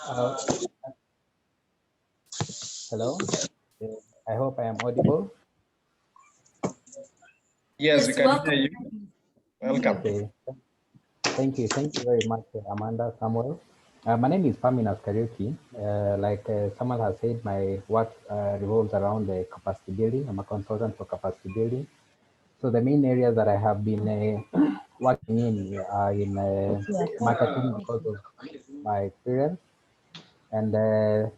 Uh, Hello. I hope I am audible. Yes, we Yes, can hear welcome. you. Welcome. Okay. Thank you. Thank you very much, Amanda Samuel. My name is Paminas Kariuki. Like someone has said, my work revolves around capacity building. I'm a consultant for capacity building. So the main areas that I have been working in are in marketing because of my experience. And the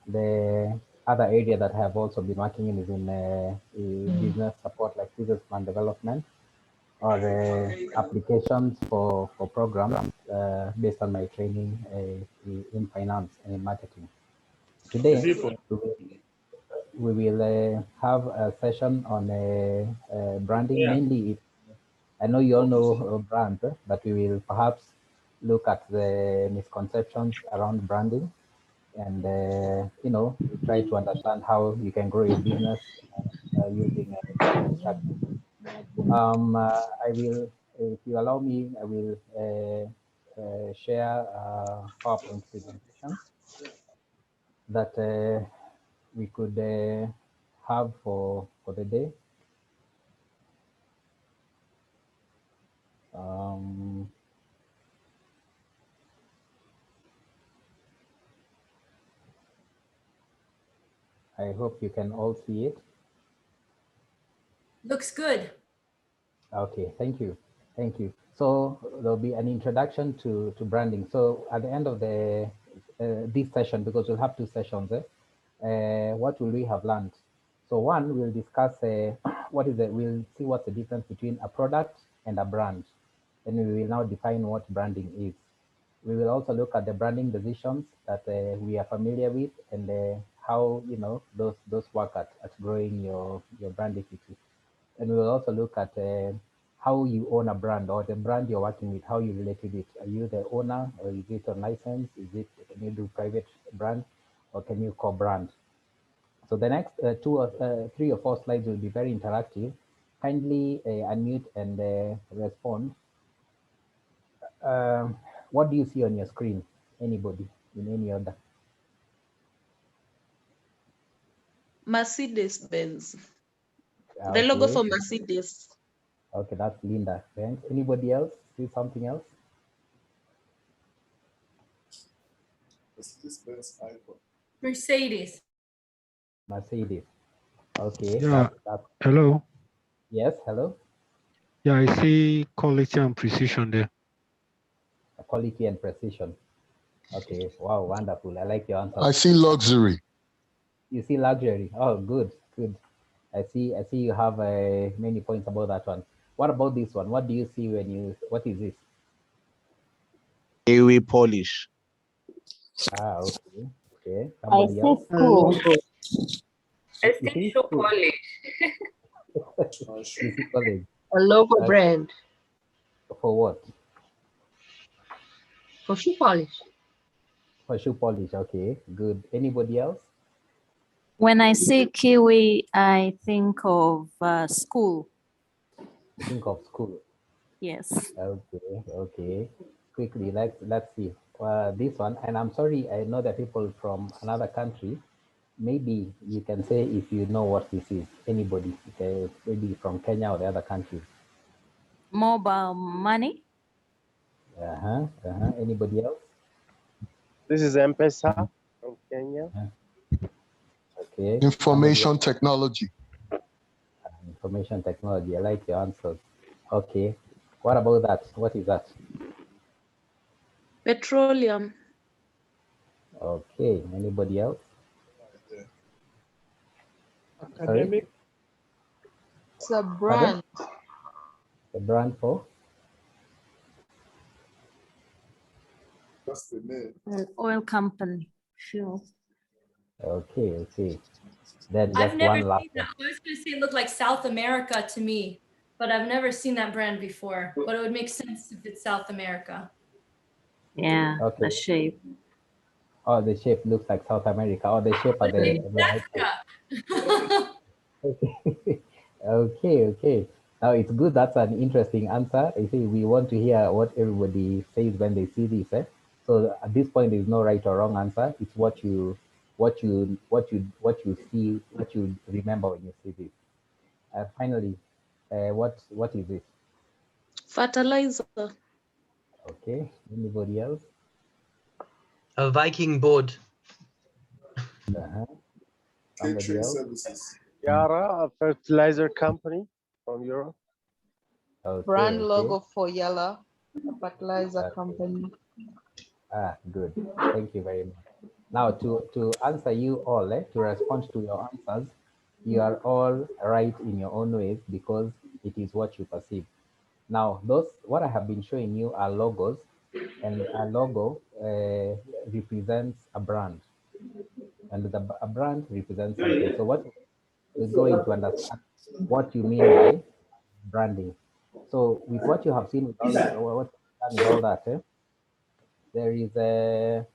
other area that I have also been working in is in business support, like business plan development or applications for programs based on my training in finance and in marketing. Today, we will have a session on branding, mainly I know you all know brand, but we will perhaps look at the misconceptions around branding and, try to understand how you can grow your business using branding strategy. I will, if you allow me, I will share a PowerPoint presentation that we could have for the day. I hope you can all see it. Looks good. Okay, thank you. Thank you. So there'll be an introduction to branding. So at the end of the this session, because we'll have two sessions, what will we have learned? So one, we'll discuss we'll see what's the difference between a product and a brand. Then we will now define what branding is. We will also look at the branding decisions that we are familiar with and how those work at growing your brand equity. And we will also look at how you own a brand or the brand you're working with, how you relate with it. Are you the owner or is it on license? Can you do private brand or can you co-brand? So the next three or four slides will be very interactive. Kindly unmute and respond. What do you see on your screen? Anybody in any order? Mercedes-Benz. Okay. The logo for Mercedes. Okay, that's Linda. Thanks. Anybody else see something else? Mercedes. Mercedes. Okay. Yeah. That's Hello. yes. Hello. Yeah, I see quality and precision there. Quality and precision. Okay. Wow. Wonderful. I like your answer. I see luxury. You see luxury. Oh, good. Good. I see you have many points about that one. What about this one? What do you see when you? What is this? Kiwi polish. Ah. Okay. Okay. I Somebody see else? school. I You see see shoe school. polish. You see college. A logo brand For what? for shoe polish. For shoe polish. Okay. Good. Anybody else? When I say Kiwi, I think of school. Think of school. Yes. Okay, okay. Quickly, let's see. This one, and I'm sorry, I know that people from another country. Maybe you can say if you know what this is. Anybody, okay, maybe from Kenya or the other countries. Mobile money. Anybody else? This is M-Pesa from Kenya. Okay. Information technology. Information technology. I like your answers. Okay. What about that? What is that? Petroleum. Okay. Anybody else? Academic. Sorry? It's a brand. The brand for? An oil company. Sure. Okay, okay. Then I've just never one last seen one. that. I was going to say it looked like South America to me, but I've never seen that brand before. But it would make sense if it's South America. Yeah, Okay. the shape. Oh, the shape looks like South America. Oh, the shape at the right side. Okay. Okay, okay. Now it's good. That's an interesting answer. I see we want to hear what everybody says when they see this. So at this point, there is no right or wrong answer. It's what you see, what you remember when you see this. Finally, what is this? Fertilizer. Okay, anybody else? A Viking board. Uh-huh. Somebody else? Services. Yara, a fertilizer company from Europe. Okay, Brand okay. logo for Yella, a fertilizer Okay. company. Good. Thank you very much. Now, to answer you all, to respond to your answers, you are all right in your own ways because it is what you perceive. Now, what I have been showing you are logos, and a logo represents a brand, and a brand represents something. So what we're going to understand what you mean by branding. So with what you have seen with all that, what you've done with all that, there is a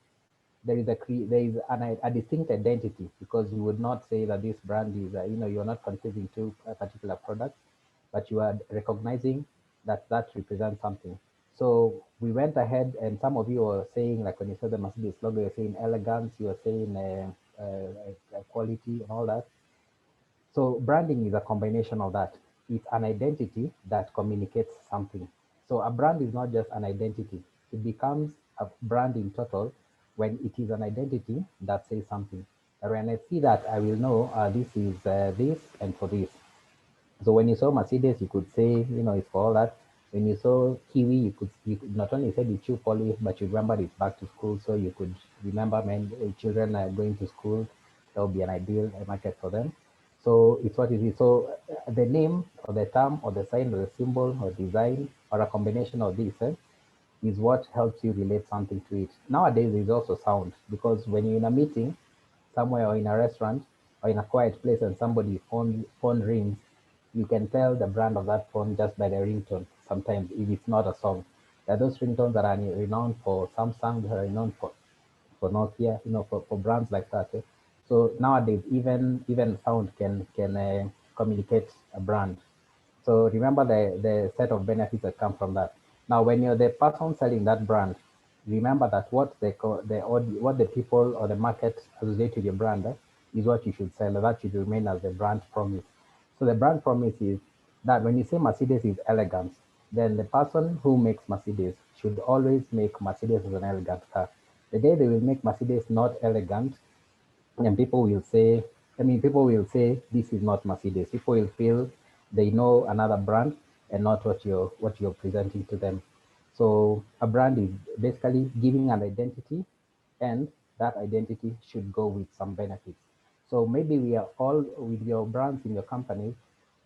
distinct identity, because you would not say that this brand is you're not confusing two particular products, but you are recognizing that represents something. So we went ahead, and some of you were saying, like when you saw the Mercedes logo, you're saying elegance, you were saying quality and all that. So branding is a combination of that. It's an identity that communicates something. So a brand is not just an identity. It becomes a brand in total when it is an identity that says something. And when I see that, I will know this is this and for this. So when you saw Mercedes, you could say, it's for all that. When you saw Kiwi, you could not only say the chew poly, but you remember it's back to school. So you could remember children are going to school. That would be an ideal market for them. So it's what it is. So the name or the term or the sign or the symbol or design or a combination of these is what helps you relate something to it. Nowadays, there's also sound, because when you're in a meeting somewhere or in a restaurant or in a quiet place and somebody's phone rings, you can tell the brand of that phone just by the ringtone. Sometimes if it's not a song, there are those ringtones that are renowned for Samsung, that are renowned for Nokia, for brands like that. So nowadays, even sound can communicate a brand. So remember the set of benefits that come from that. Now, when you're the person selling that brand, remember that what the people or the market associate with your brand is what you should sell. That should remain as the brand promise. So the brand promise is that when you say Mercedes is elegant, then the person who makes Mercedes should always make Mercedes as an elegant car. The day they will make Mercedes not elegant, and people will say this is not Mercedes. People will feel they know another brand and not what you're presenting to them. So a brand is basically giving an identity, and that identity should go with some benefits. So maybe we are all, with your brands in your company,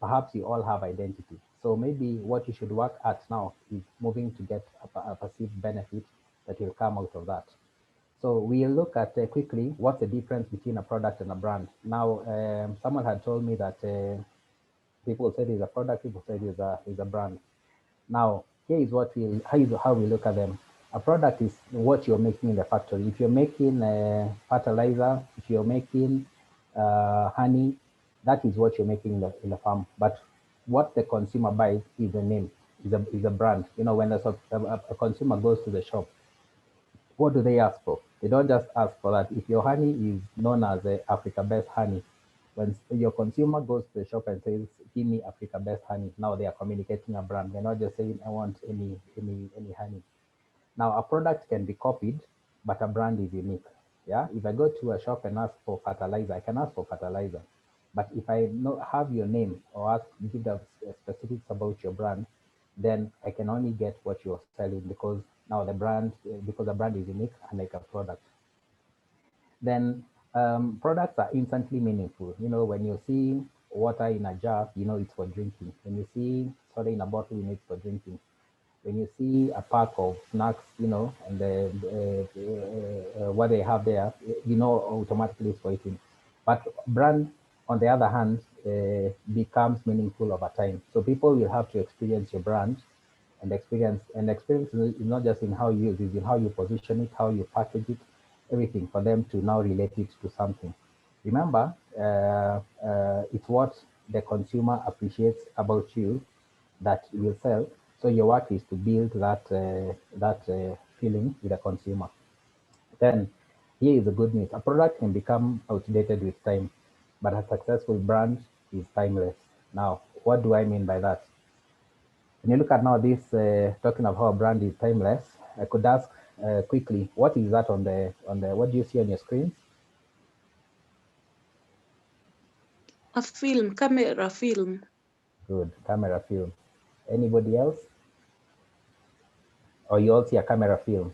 perhaps you all have identity. So maybe what you should work at now is moving to get a perceived benefit that will come out of that. So we'll look at quickly what's the difference between a product and a brand. Now, someone had told me that people said it's a product, people said it's a brand. Now, here is how we look at them. A product is what you're making in the factory. If you're making fertilizer, if you're making honey, that is what you're making in the farm. But what the consumer buys is the name, is a brand. When a consumer goes to the shop, what do they ask for? They don't just ask for that. If your honey is known as Africa Best Honey, when your consumer goes to the shop and says, "Give me Africa Best Honey," now they are communicating a brand. They're not just saying, "I want any honey." Now, a product can be copied, but a brand is unique. Yeah. If I go to a shop and ask for fertilizer, I can ask for fertilizer. But if I have your name or give the specifics about your brand, then I can only get what you're selling, because now the brand is unique, unlike a product. Then products are instantly meaningful. When you see water in a jar, it's for drinking. When you see soda in a bottle, it's for drinking. When you see a pack of snacks, and what they have there, automatically it's for eating. But brand, on the other hand, becomes meaningful over time. So people will have to experience your brand, and experience is not just in how you use it, in how you position it, how you package it, everything, for them to now relate it to something. Remember, it's what the consumer appreciates about you that you will sell. So your work is to build that feeling with the consumer. Then here is the good news. A product can become outdated with time, but a successful brand is timeless. Now, what do I mean by that? When you look at now this talking of how a brand is timeless, I could ask quickly, what is that on the what do you see on your screens? A film, camera film. Good, camera film. Anybody else? Or you all see a camera film?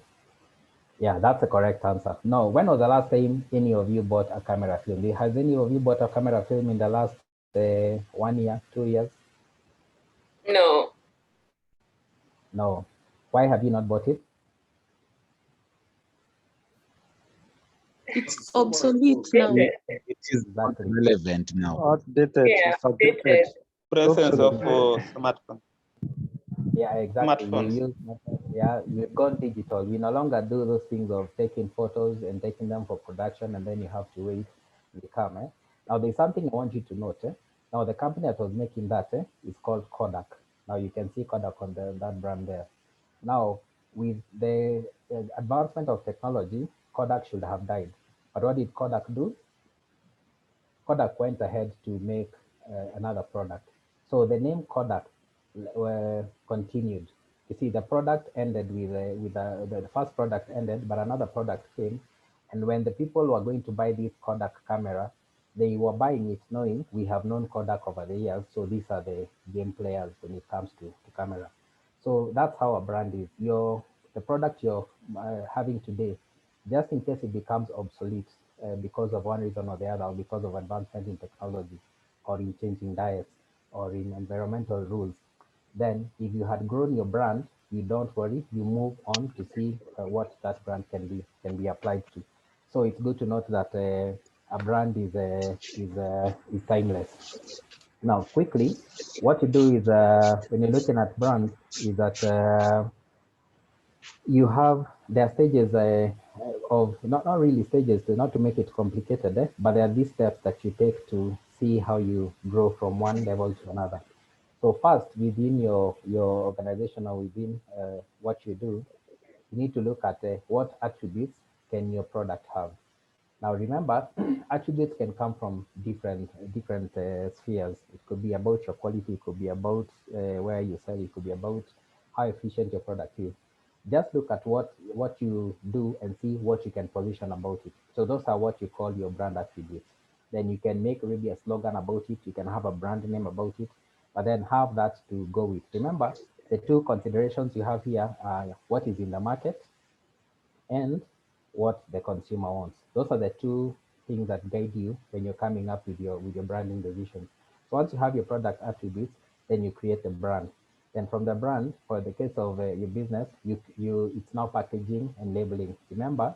Yeah, that's the correct answer. No, when was the last time any of you bought a camera film? Has any of you bought a camera film in the last 1 year, 2 years? No. No. Why have you not bought it? It's obsolete now. It is not Exactly. relevant now. Outdated. Yeah, It's outdated. Presence of Obsolete. smartphone. Yeah, exactly. Smartphones. We've gone digital. We no longer do those things of taking photos and taking them for production, and then you have to wait they come. Now, there's something I want you to note. Now, the company that was making that is called Kodak. Now, you can see Kodak on that brand there. Now, with the advancement of technology, Kodak should have died. But what did Kodak do? Kodak went ahead to make another product. So the name Kodak continued. You see, the product ended with the first product ended, but another product came. And when the people were going to buy this Kodak camera, they were buying it knowing we have known Kodak over the years. So these are the game players when it comes to camera. So that's how a brand is. The product you're having today, just in case it becomes obsolete because of one reason or the other, or because of advancement in technology, or in changing diets, or in environmental rules, then if you had grown your brand, you don't worry, you move on to see what that brand can be applied to. So it's good to note that a brand is timeless. Now, quickly, what you do is when you're looking at brands, is that there are stages of not really stages not to make it complicated, but there are these steps that you take to see how you grow from one level to another. So first, within your organization or within what you do, you need to look at what attributes can your product have. Now remember, attributes can come from different spheres. It could be about your quality, it could be about where you sell, it could be about how efficient your product is. Just look at what you do and see what you can position about it. So those are what you call your brand attributes. Then you can make maybe a slogan about it. You can have a brand name about it, but then have that to go with. Remember, the two considerations you have here are what is in the market and what the consumer wants. Those are the two things that guide you when you're coming up with your branding decisions. So once you have your product attributes, then you create a brand. Then from the brand, for the case of your business, it's now packaging and labeling. Remember,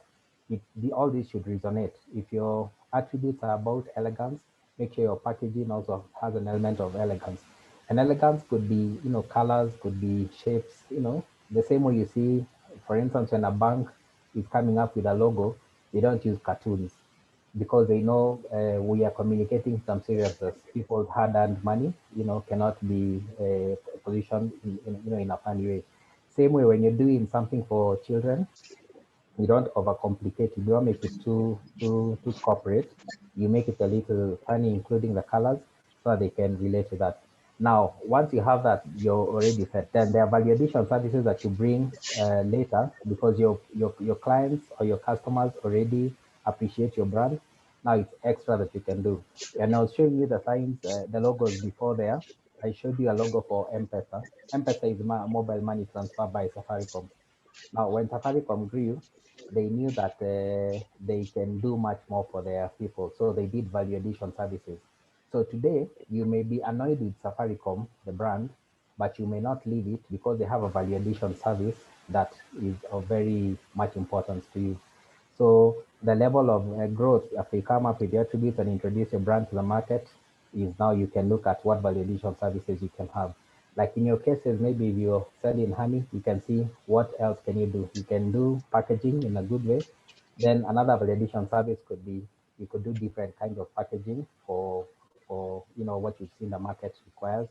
all these should resonate. If your attributes are about elegance, make sure your packaging also has an element of elegance. And elegance could be, colors, could be shapes, the same way you see, for instance, when a bank is coming up with a logo, they don't use cartoons because they know we are communicating some seriousness. People's hard-earned money, cannot be positioned in a funny way. Same way when you're doing something for children, you don't overcomplicate it. You don't make it too corporate. You make it a little funny, including the colors, so they can relate to that. Now, once you have that, you're already set. Then there are value addition services that you bring later because your clients or your customers already appreciate your brand. Now it's extra that you can do. And I was showing you the signs, the logos before there. I showed you a logo for M-Pesa. M-Pesa is mobile money transfer by Safaricom. Now, when Safaricom grew, they knew that they can do much more for their people. So they did value addition services. So today, you may be annoyed with Safaricom, the brand, but you may not leave it because they have a value addition service that is of very much importance to you. So the level of growth, if you come up with the attributes and introduce your brand to the market, is now you can look at what value addition services you can have. Like in your cases, maybe if you're selling honey, you can see what else can you do. You can do packaging in a good way. Then another value addition service could be you could do different kinds of packaging for what you see in the market requires.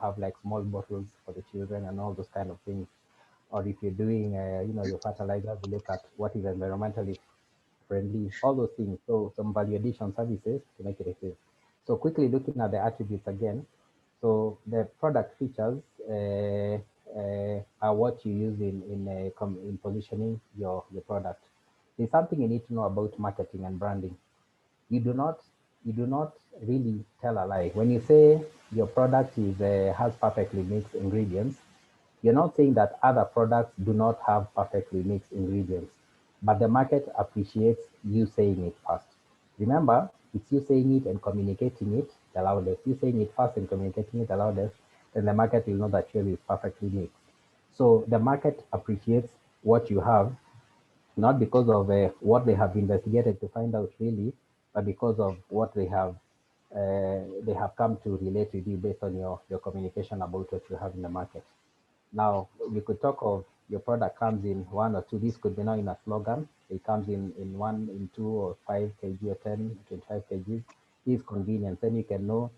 Have like small bottles for the children and all those kind of things. or if you're doing, your fertilizers, you look at what is environmentally friendly, all those things. So some value addition services to make it exist. So quickly looking at the attributes again. So the product features are what you use in positioning your product. There's something you need to know about marketing and branding. You do not really tell a lie. When you say your product has perfectly mixed ingredients, you're not saying that other products do not have perfectly mixed ingredients, but the market appreciates you saying it first. Remember, it's you saying it and communicating it the loudest. You saying it first and communicating it the loudest, then the market will know that yours is perfectly mixed. So the market appreciates what you have, not because of what they have investigated to find out really, but because of what they have come to relate with you based on your communication about what you have in the market. Now, you could talk of your product comes in 1 or 2. This could be now in a slogan. It comes in 1, in 2, or 5 kg, or 10, 25 kg. Is convenience. Then you can know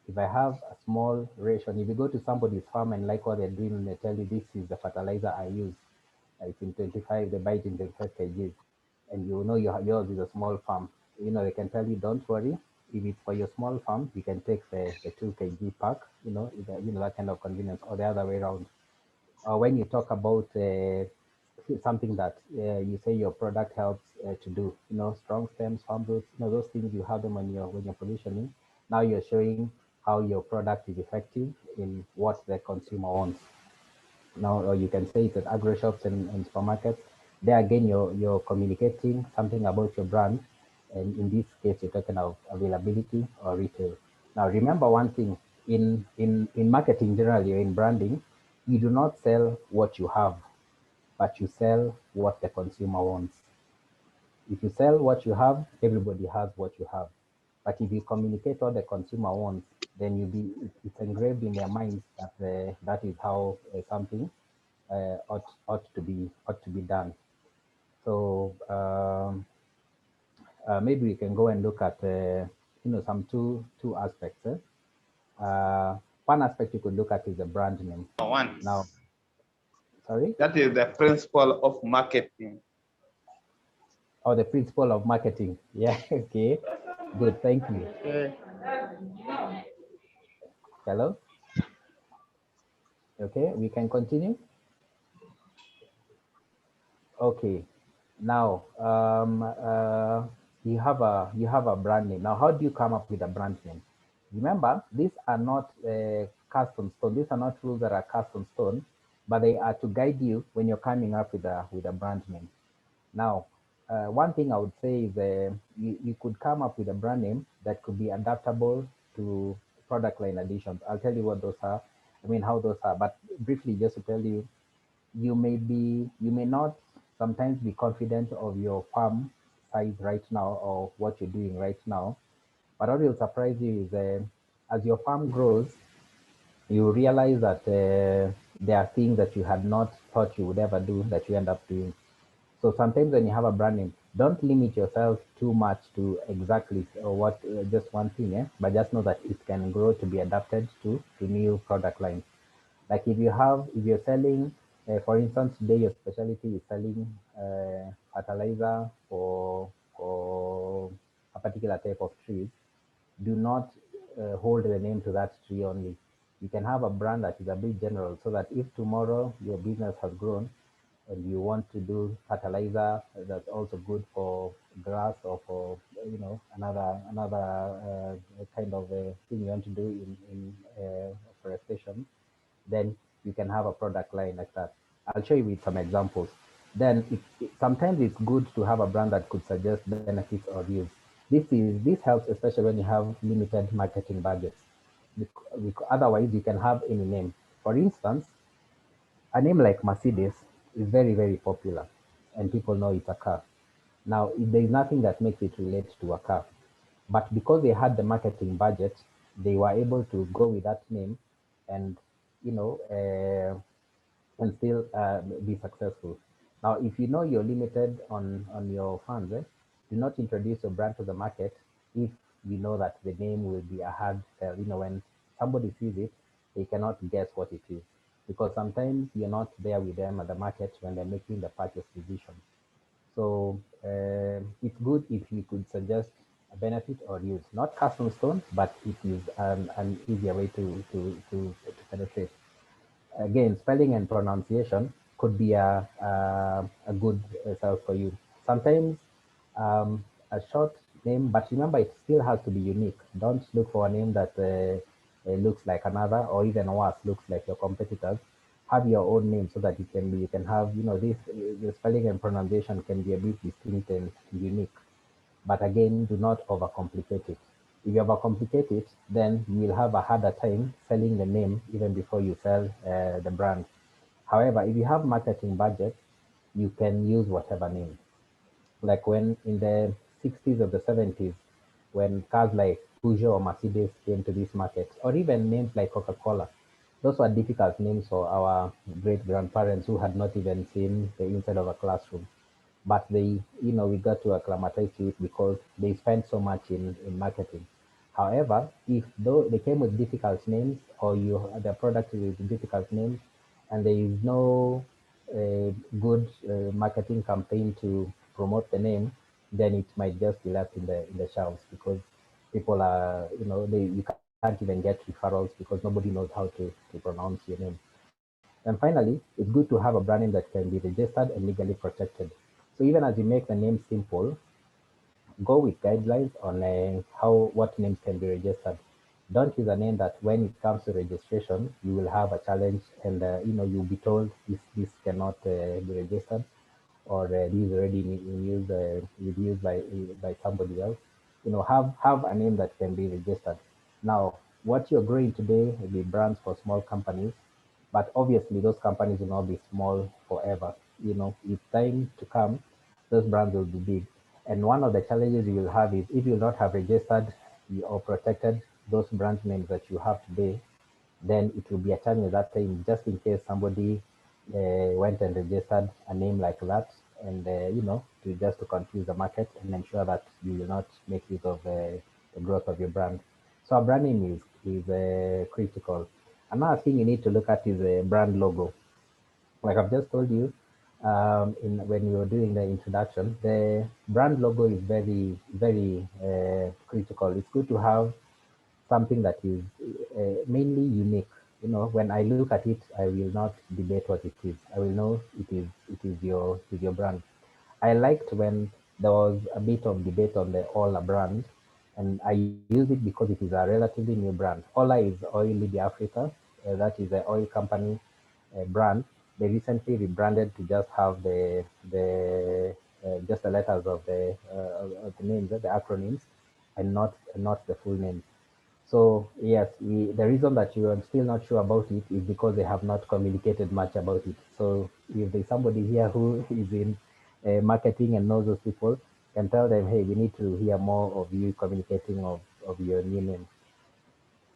if I have a small ration. If you go to somebody's farm and like what they're doing, and they tell you this is the fertilizer I use, it's in 25, they buy it in 25 kgs, and you know yours is a small farm. They can tell you, don't worry. If it's for your small farm, you can take the 2 kg pack. That kind of convenience, or the other way around. Or when you talk about something that you say your product helps to do, strong stems, farm roots, those things, you have them when you're positioning. Now you're showing how your product is effective in what the consumer wants. Now, or you can say it's at agro shops and supermarkets. There again, you're communicating something about your brand, and in this case, you're talking of availability or retail. Now, remember one thing: in marketing generally, or in branding, you do not sell what you have, but you sell what the consumer wants. If you sell what you have, everybody has what you have. But if you communicate what the consumer wants, then it's engraved in their minds that that is how something ought to be done. So maybe we can go and look at some two aspects. One aspect you could look at is the brand name. One. Now, sorry? That is the principle of marketing. Oh, the principle of marketing. Yeah, okay. Good, thank you. Hello? Okay, we can continue. Okay. Now, you have a brand name. Now, how do you come up with a brand name? Remember, these are not cast on stone. These are not rules that are cast on stone, but they are to guide you when you're coming up with a brand name. Now, one thing I would say is you could come up with a brand name that could be adaptable to product line additions. I'll tell you what those are. How those are. But briefly, just to tell you, you may not sometimes be confident of your farm size right now or what you're doing right now. But what will surprise you is as your farm grows, you realize that there are things that you had not thought you would ever do that you end up doing. So sometimes when you have a brand name, don't limit yourself too much to exactly what just one thing, but just know that it can grow to be adapted to new product lines. Like if you're selling, for instance, today your specialty is selling fertilizer for a particular type of trees, do not hold the name to that tree only. You can have a brand that is a bit general, so that if tomorrow your business has grown and you want to do fertilizer that's also good for grass or for another kind of thing you want to do in forestation, then you can have a product line like that. I'll show you with some examples. Then sometimes it's good to have a brand that could suggest benefits or use. This helps especially when you have limited marketing budgets. Otherwise, you can have any name. For instance, a name like Mercedes is very, very popular, and people know it's a car. Now, there is nothing that makes it relate to a car. But because they had the marketing budget, they were able to go with that name and, and still be successful. Now, if you know you're limited on your funds, do not introduce your brand to the market if you know that the name will be a hard sell. When somebody sees it, they cannot guess what it is. because sometimes you're not there with them at the market when they're making the purchase decision. So it's good if you could suggest a benefit or use, not custom stone, but it is an easier way to penetrate. Again, spelling and pronunciation could be a good result for you. Sometimes a short name, but remember it still has to be unique. Don't look for a name that looks like another, or even worse, looks like your competitors. Have your own name so that you can have, this the spelling and pronunciation can be a bit distinct and unique. But again, do not overcomplicate it. If you overcomplicate it, then you will have a harder time selling the name even before you sell the brand. However, if you have marketing budget, you can use whatever name. Like when in the 60s or the 70s, when cars like Peugeot or Mercedes came to this market, or even names like Coca-Cola, those were difficult names for our great grandparents who had not even seen the inside of a classroom. But we got to acclimatize to it because they spent so much in marketing. However, if though they came with difficult names, or the product is with difficult names, and there is no good marketing campaign to promote the name, then it might just be left in the shelves because people are, you can't even get referrals because nobody knows how to pronounce your name. And finally, it's good to have a brand name that can be registered and legally protected. So even as you make the name simple, go with guidelines on what names can be registered. Don't use a name that when it comes to registration, you will have a challenge and you'll be told this cannot be registered, or this is already in use by somebody else. Have a name that can be registered. Now, what you're growing today will be brands for small companies, but obviously those companies will not be small forever. It's time to come, those brands will be big. And one of the challenges you will have is if you not have registered or protected those brand names that you have today, then it will be a challenge at that time, just in case somebody went and registered a name like that, and to confuse the market and ensure that you will not make use of the growth of your brand. So a brand name is critical. Another thing you need to look at is a brand logo. Like I've just told you, when we were doing the introduction, the brand logo is very, very critical. It's good to have something that is mainly unique. When I look at it, I will not debate what it is. I will know it is your brand. I liked when there was a bit of debate on the Ola brand, and I use it because it is a relatively new brand. Ola is Oil Libya Africa. That is the oil company brand. They recently rebranded to just have just the letters of the names, the acronyms, and not the full name. So yes, the reason that you are still not sure about it is because they have not communicated much about it. So if there's somebody here who is in marketing and knows those people, can tell them, hey, we need to hear more of you communicating of your new name.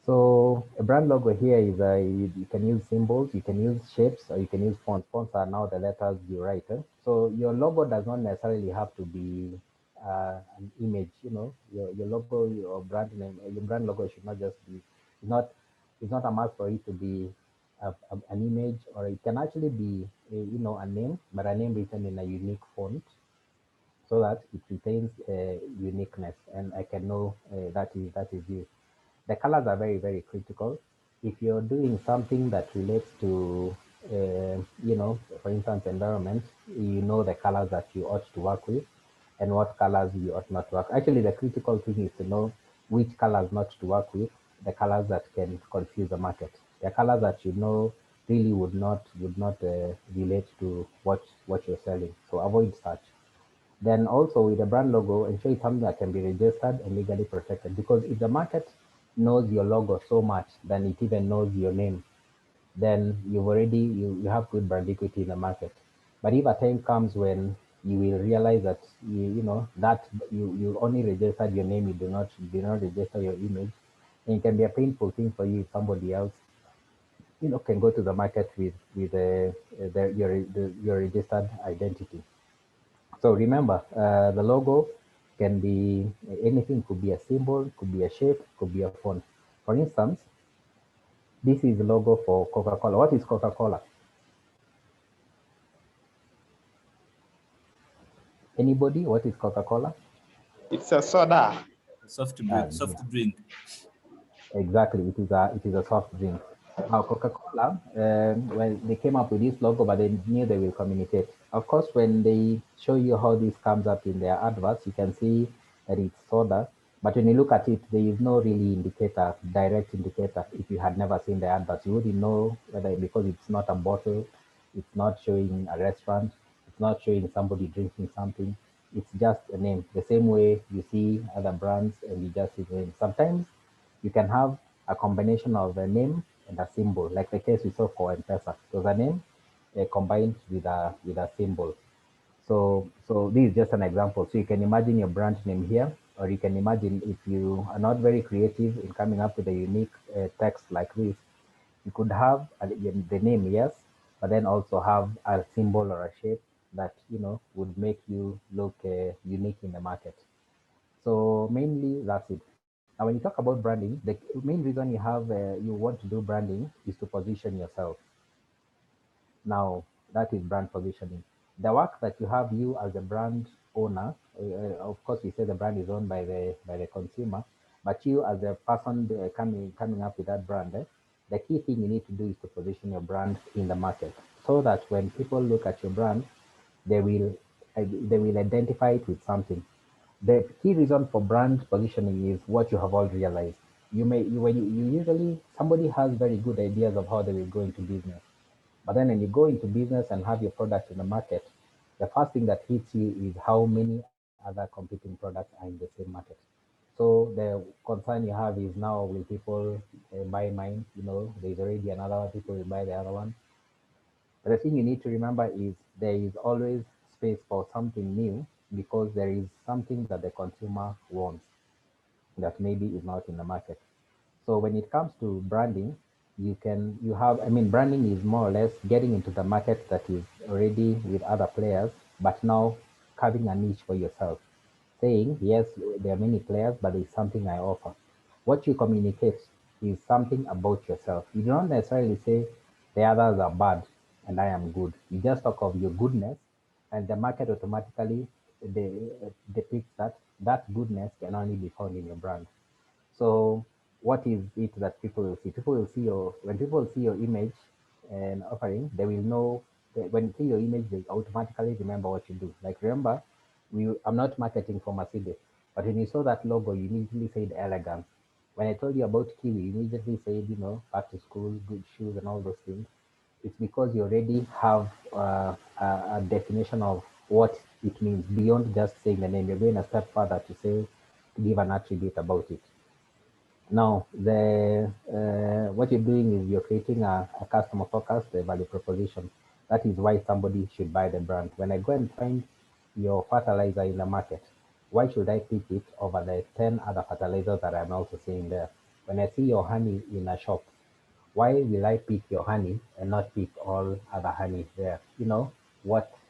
So a brand logo here is you can use symbols, you can use shapes, or you can use fonts. Fonts are now the letters you write. So your logo does not necessarily have to be an image. Your logo, your brand name, your brand logo should not just be. It's not a must for it to be an image, or it can actually be a name, but a name written in a unique font, so that it retains uniqueness, and I can know that is you. The colors are very, very critical. If you're doing something that relates to, for instance, environment, the colors that you ought to work with and what colors you ought not to work. Actually, the critical thing is to know which colors not to work with, the colors that can confuse the market. The colors that really would not relate to what you're selling. So avoid such. Then also with the brand logo, ensure it's something that can be registered and legally protected. Because if the market knows your logo so much than it even knows your name, then you have good brand equity in the market. But if a time comes when you will realize that that you only registered your name, you do not register your image, and it can be a painful thing for you if somebody else can go to the market with your registered identity. So remember, the logo can be anything, could be a symbol, could be a shape, could be a font. For instance, This is the logo for Coca-Cola. What is Coca-Cola? Anybody? What is Coca-Cola? It's a soda. Soft drink. Soft drink. Exactly. It is a soft drink. Now, Coca-Cola, when they came up with this logo, but they knew they will communicate. Of course, when they show you how this comes up in their adverts, you can see that it's soda. But when you look at it, there is no really indicator, direct indicator. If you had never seen the adverts, you wouldn't know whether, because it's not a bottle, it's not showing a restaurant, it's not showing somebody drinking something. It's just a name. The same way you see other brands and you just see the name. Sometimes you can have a combination of a name and a symbol, like the case we saw for M-Pesa. It was a name combined with a symbol. So this is just an example. So you can imagine your brand name here, or you can imagine if you are not very creative in coming up with a unique text like this, you could have the name, yes, but then also have a symbol or a shape that would make you look unique in the market. So mainly that's it. Now, when you talk about branding, the main reason you want to do branding is to position yourself. Now, that is brand positioning. The work that you have, you as a brand owner, of course, we say the brand is owned by the consumer, but you as a person coming up with that brand, the key thing you need to do is to position your brand in the market, so that when people look at your brand, they will identify it with something. The key reason for brand positioning is what you have all realized. You usually, somebody has very good ideas of how they will go into business. But then when you go into business and have your product in the market, the first thing that hits you is how many other competing products are in the same market. So the concern you have is, now will people buy mine? There's already another one, people will buy the other one. But the thing you need to remember is there is always space for something new, because there is something that the consumer wants that maybe is not in the market. So when it comes to branding, branding is more or less getting into the market that is already with other players, but now carving a niche for yourself. Saying, yes, there are many players, but there's something I offer. What you communicate is something about yourself. You do not necessarily say the others are bad and I am good. You just talk of your goodness, and the market automatically depicts that goodness can only be found in your brand. So what is it that people will see? When people see your image and offering, they will know that when they see your image, they automatically remember what you do. Like, remember, I'm not marketing for Mercedes, but when you saw that logo, you immediately said elegance. When I told you about Kiwi, you immediately said, back to school, good shoes and all those things. It's because you already have a definition of what it means beyond just saying the name. You're going a step further to give an attribute about it. Now, what you're doing is you're creating a customer focused value proposition. That is why somebody should buy the brand. When I go and find your fertilizer in the market, why should I pick it over the 10 other fertilizers that I'm also seeing there? When I see your honey in a shop, why will I pick your honey and not pick all other honey there?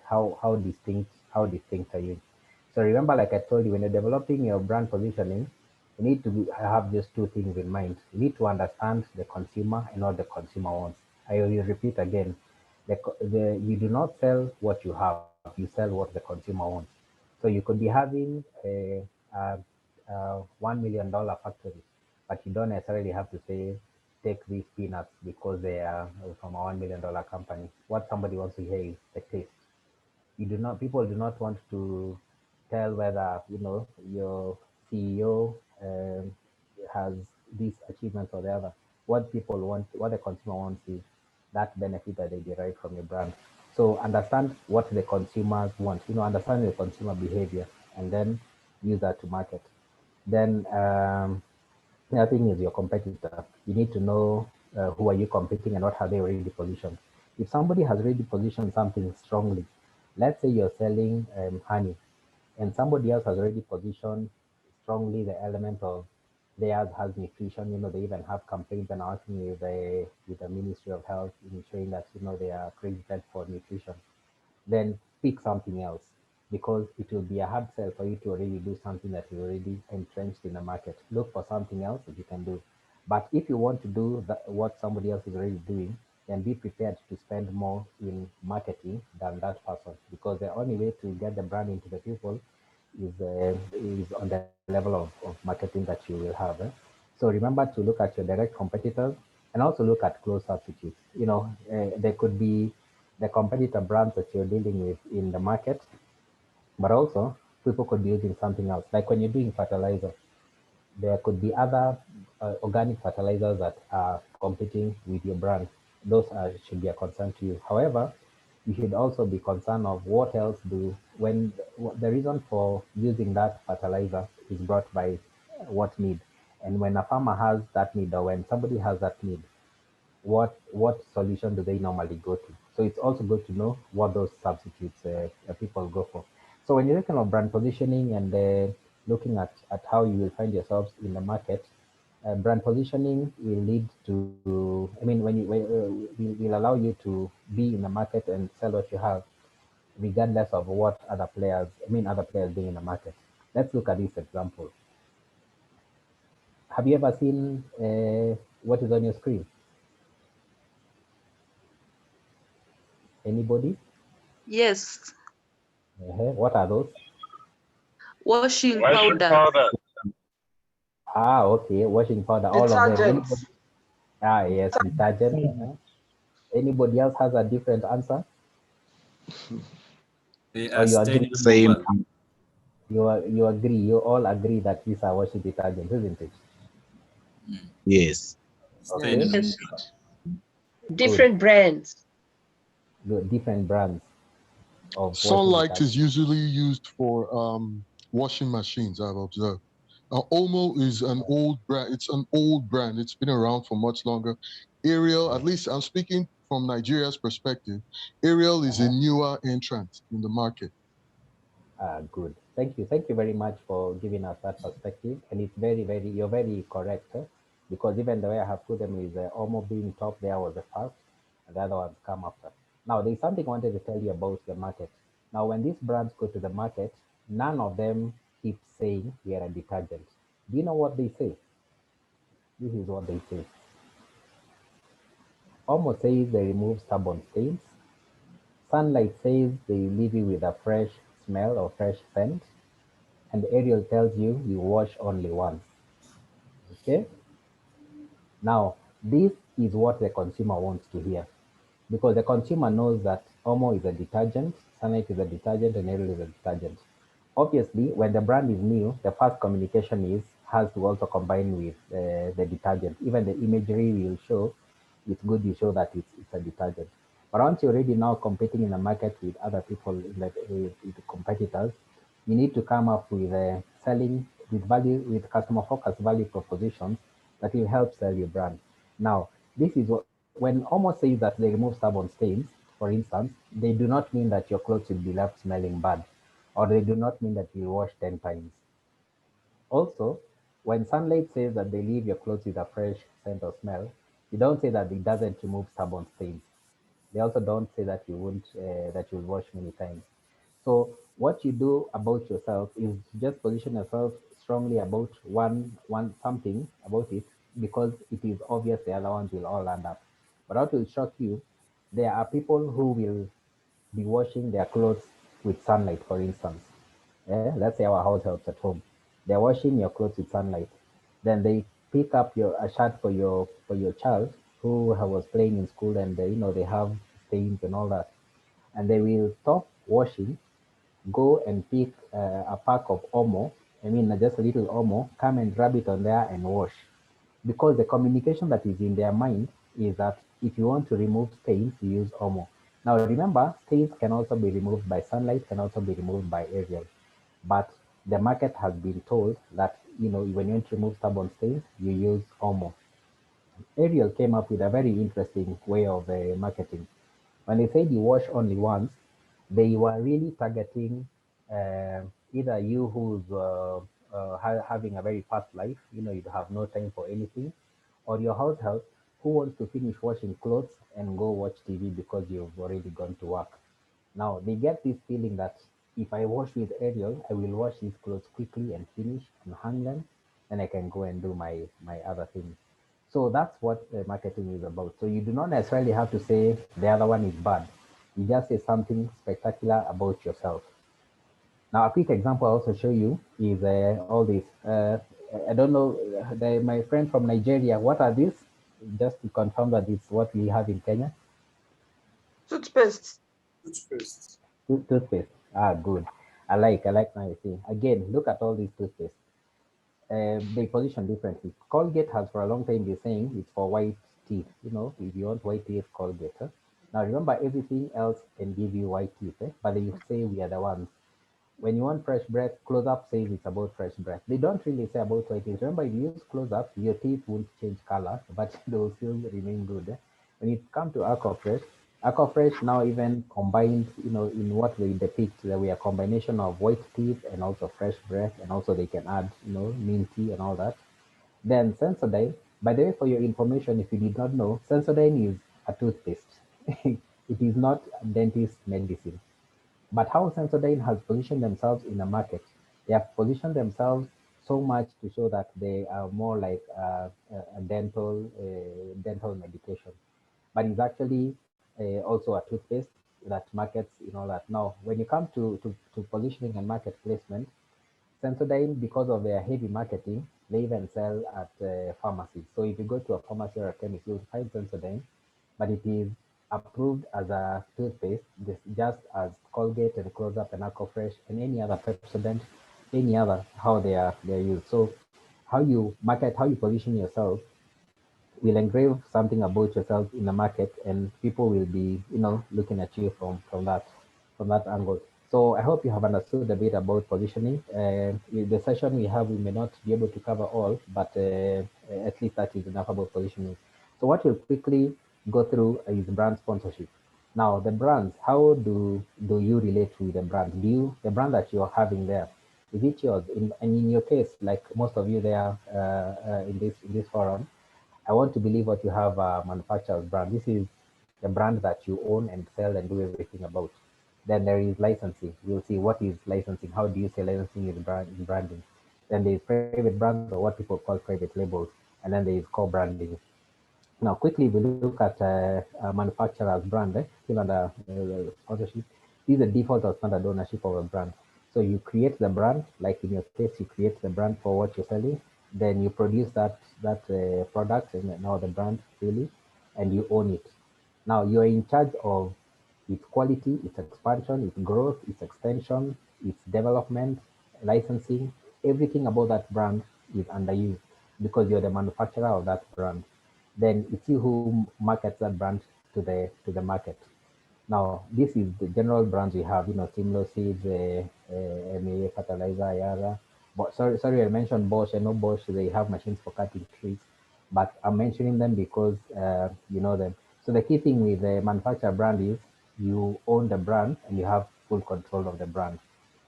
How distinct are you? So remember, like I told you, when you're developing your brand positioning, you need to have just two things in mind. You need to understand the consumer and what the consumer wants. I will repeat again, you do not sell what you have, you sell what the consumer wants. So you could be having a $1 million factory, but you don't necessarily have to say, take these peanuts because they are from a $1 million company. What somebody wants to hear is the taste. People do not want to tell whether, your CEO has these achievements or the other. What people want, what the consumer wants is that benefit that they derive from your brand. So understand what the consumers want, understand the consumer behavior, and then use that to market. Then the other thing is your competitor. You need to know who are you competing and what have they already positioned. If somebody has already positioned something strongly, let's say you're selling honey, and somebody else has already positioned strongly the element of theirs has nutrition. They even have campaigns and working with the Ministry of Health in showing that they are accredited for nutrition. Then pick something else, because it will be a hard sell for you to already do something that is already entrenched in the market. Look for something else that you can do. But if you want to do what somebody else is already doing, then be prepared to spend more in marketing than that person, because the only way to get the brand into the people is on the level of marketing that you will have. So remember to look at your direct competitors and also look at close substitutes. There could be the competitor brands that you're dealing with in the market, but also people could be using something else. Like when you're doing fertilizer, there could be other organic fertilizers that are competing with your brand. Those should be a concern to you. However, you should also be concerned of what else when the reason for using that fertilizer is brought by what need. And when a farmer has that need, or when somebody has that need, what solution do they normally go to? So it's also good to know what those substitutes people go for. So when you're looking at brand positioning and looking at how you will find yourselves in the market, brand positioning will lead to, I mean, will allow you to be in the market and sell what you have, regardless of what other players doing in the market. Let's look at this example. Have you ever seen what is on your screen? Anybody? Yes, What are those? washing Washing powder. powder. Okay, washing powder, all of them. Detergent. Anybody? Yes, detergent. Anybody else has a different answer? They Or are you stain agree? removal. You agree? You all agree that these are washing detergents, isn't it? Yes. Stain Okay. removal. Different brands. Good. Different brands of washing Sunlight detergent. is usually used for washing machines, I've observed. Omo is an old brand. It's an old brand. It's been around for much longer. Ariel, at least I'm speaking from Nigeria's perspective, Ariel is a newer entrant in the market. Good. Thank you. Thank you very much for giving us that perspective. And it's you're very correct. Because even the way I have put them is almost being top there was the first, and the other ones come after. Now, there's something I wanted to tell you about the market. Now, when these brands go to the market, none of them keep saying we are a detergent. Do you know what they say? This is what they say. Omo says they remove stubborn stains. Sunlight says they leave you with a fresh smell or fresh scent. And Ariel tells you you wash only once. Okay? Now, this is what the consumer wants to hear, because the consumer knows that Omo is a detergent, Sunlight is a detergent, and Ariel is a detergent. Obviously, when the brand is new, the first communication has to also combine with the detergent. Even the imagery will show, it's good you show that it's a detergent. But once you're already now competing in the market with other people, with competitors, you need to come up with selling with value, with customer focused value propositions that will help sell your brand. Now, this is what, when Omo says that they remove stubborn stains, for instance, they do not mean that your clothes will be left smelling bad, or they do not mean that you wash 10 times. Also, when Sunlight says that they leave your clothes with a fresh scent or smell, you don't say that it doesn't remove stubborn stains. They also don't say that you won't that you'll wash many times. So what you do about yourself is just position yourself strongly about one something about it, because it is obvious the other ones will all end up. But what will shock you, there are people who will be washing their clothes with Sunlight, for instance. Let's say our house helps at home. They're washing your clothes with Sunlight. Then they pick up a shirt for your child who was playing in school, and they have stains and all that. And they will stop washing, go and pick a pack of Omo, just a little Omo, come and rub it on there and wash. Because the communication that is in their mind is that if you want to remove stains, you use Omo. Now remember, stains can also be removed by Sunlight, can also be removed by Ariel. But the market has been told that, when you want to remove stubborn stains, you use Omo. Ariel came up with a very interesting way of marketing. When they said you wash only once, they were really targeting either you who's having a very fast life, you have no time for anything, or your house help who wants to finish washing clothes and go watch TV because you've already gone to work. Now they get this feeling that if I wash with Ariel, I will wash these clothes quickly and finish and hang them, then I can go and do my other things. So that's what marketing is about. So you do not necessarily have to say the other one is bad. You just say something spectacular about yourself. Now, a quick example I'll also show you is all this. I don't know, my friend from Nigeria, what are these? Just to confirm that it's what we have in Kenya. Toothpaste. Toothpaste. Toothpaste. Ah, good. I like my thing. Again, look at all these toothpaste. They position differently. Colgate has for a long time been saying it's for white teeth. You know, if you want white teeth, Colgate. Huh? Now remember, everything else can give you white teeth, but they say we are the ones. When you want fresh breath, Close Up says it's about fresh breath. They don't really say about white teeth. Remember, if you use Close Up, your teeth won't change color, but they will still remain good. When it comes to Aquafresh now even combined, in what they depict, that we are a combination of white teeth and also fresh breath, and also they can add, minty and all that. Then Sensodyne, by the way, for your information, if you did not know, Sensodyne is a toothpaste. It is not dentist medicine. But how Sensodyne has positioned themselves in the market, they have positioned themselves so much to show that they are more like a dental medication. But it's actually also a toothpaste that markets in all that. Now, when you come to positioning and market placement, Sensodyne, because of their heavy marketing, they even sell at pharmacies. So if you go to a pharmacy or a chemist, you'll find Sensodyne, but it is approved as a toothpaste, just as Colgate and Close Up and Aquafresh and any other Pepsodent, any other, how they're used. So how you market, how you position yourself will engrave something about yourself in the market, and people will be, looking at you from that angle. So I hope you have understood a bit about positioning. In the session we have, we may not be able to cover all, but at least that is enough about positioning. So what we'll quickly go through is brand sponsorship. Now the brands, how do you relate with the brand? The brand that you're having there, is it yours? And in your case, like most of you there in this forum, I want to believe what you have a manufacturer's brand. This is the brand that you own and sell and do everything about. Then there is licensing. We'll see what is licensing. How do you say licensing is branding? Then there is private brands, or what people call private labels. And then there is co-branding. Now, quickly, we look at a manufacturer's brand, still under sponsorship. This is the default or standard ownership of a brand. So you create the brand, like in your case, you create the brand for what you're selling. Then you produce that product, and now the brand really, and you own it. Now you are in charge of its quality, its expansion, its growth, its extension, its development, licensing. Everything about that brand is under you because you're the manufacturer of that brand. Then it's you who markets that brand to the market. Now, this is the general brands we have, Simlo Seeds, MEA Fertilizer, Yara. But sorry, I mentioned Bosch. I know Bosch, they have machines for cutting trees, but I'm mentioning them because you know them. So the key thing with the manufacturer brand is you own the brand and you have full control of the brand.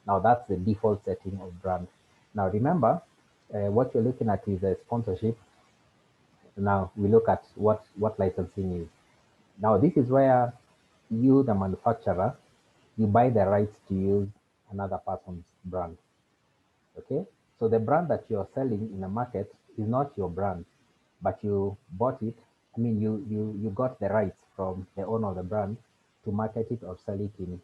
Now that's the default setting of brand. Now remember, what you're looking at is a sponsorship. Now we look at what licensing is. Now this is where you, the manufacturer, you buy the rights to use another person's brand. Okay, so the brand that you're selling in the market is not your brand, but you bought it. I mean, you got the rights from the owner of the brand to market it or sell it in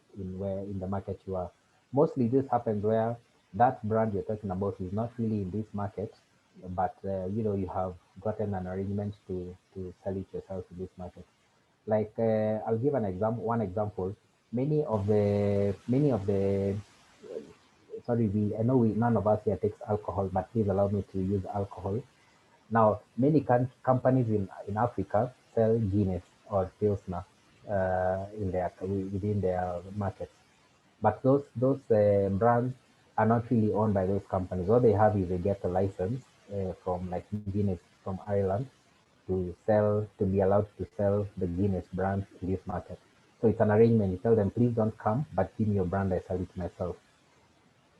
the market you are. Mostly this happens where that brand you're talking about is not really in this market, but you have gotten an arrangement to sell it yourself in this market. Like I'll give an example. One example: many of the sorry, I know none of us here takes alcohol, but please allow me to use alcohol. Now, many companies in Africa sell Guinness or Pilsner within their markets, but those brands are not really owned by those companies. All they have is they get a license from like Guinness from Ireland to be allowed to sell the Guinness brand in this market. So it's an arrangement. You tell them, please don't come, but give me your brand. I sell it myself.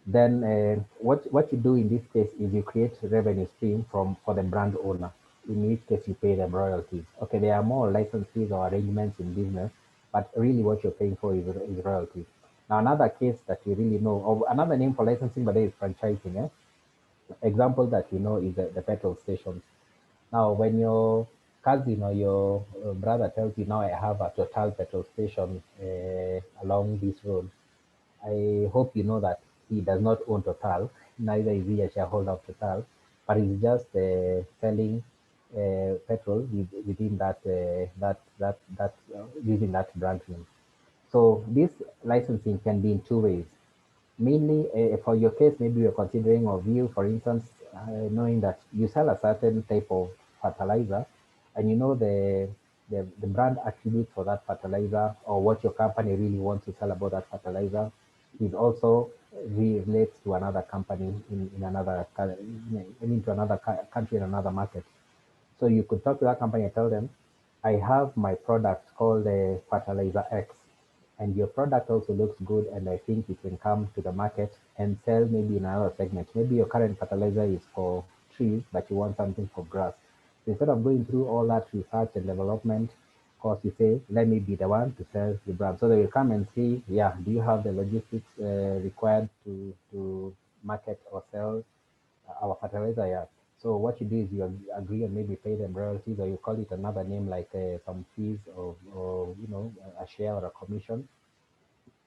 Then what you do in this case is you create revenue stream for the brand owner. In which case you pay them royalties. Okay, there are more license fees or arrangements in business, but really what you're paying for is royalties. Now another case that you really know, or another name for licensing, but there is franchising. Example that you know is the petrol stations. Now, when your cousin or your brother tells you, now I have a Total petrol station along this road, I hope you know that he does not own Total, neither is he a shareholder of Total, but he's just selling petrol within that using that brand name. So this licensing can be in two ways. Mainly for your case, maybe you're considering of you, for instance, knowing that you sell a certain type of fertilizer and you know the brand attribute for that fertilizer or what your company really wants to sell about that fertilizer is also relates to another company in another, into another country, in another market. So you could talk to that company and tell them, I have my product called Fertilizer X, and your product also looks good, and I think you can come to the market and sell maybe in another segment. Maybe your current fertilizer is for trees, but you want something for grass. So instead of going through all that research and development, of course, you say, let me be the one to sell the brand. So they will come and see, yeah, do you have the logistics required to market or sell our fertilizer? Yeah. So what you do is you agree and maybe pay them royalties, or you call it another name like some fees or you know, a share or a commission.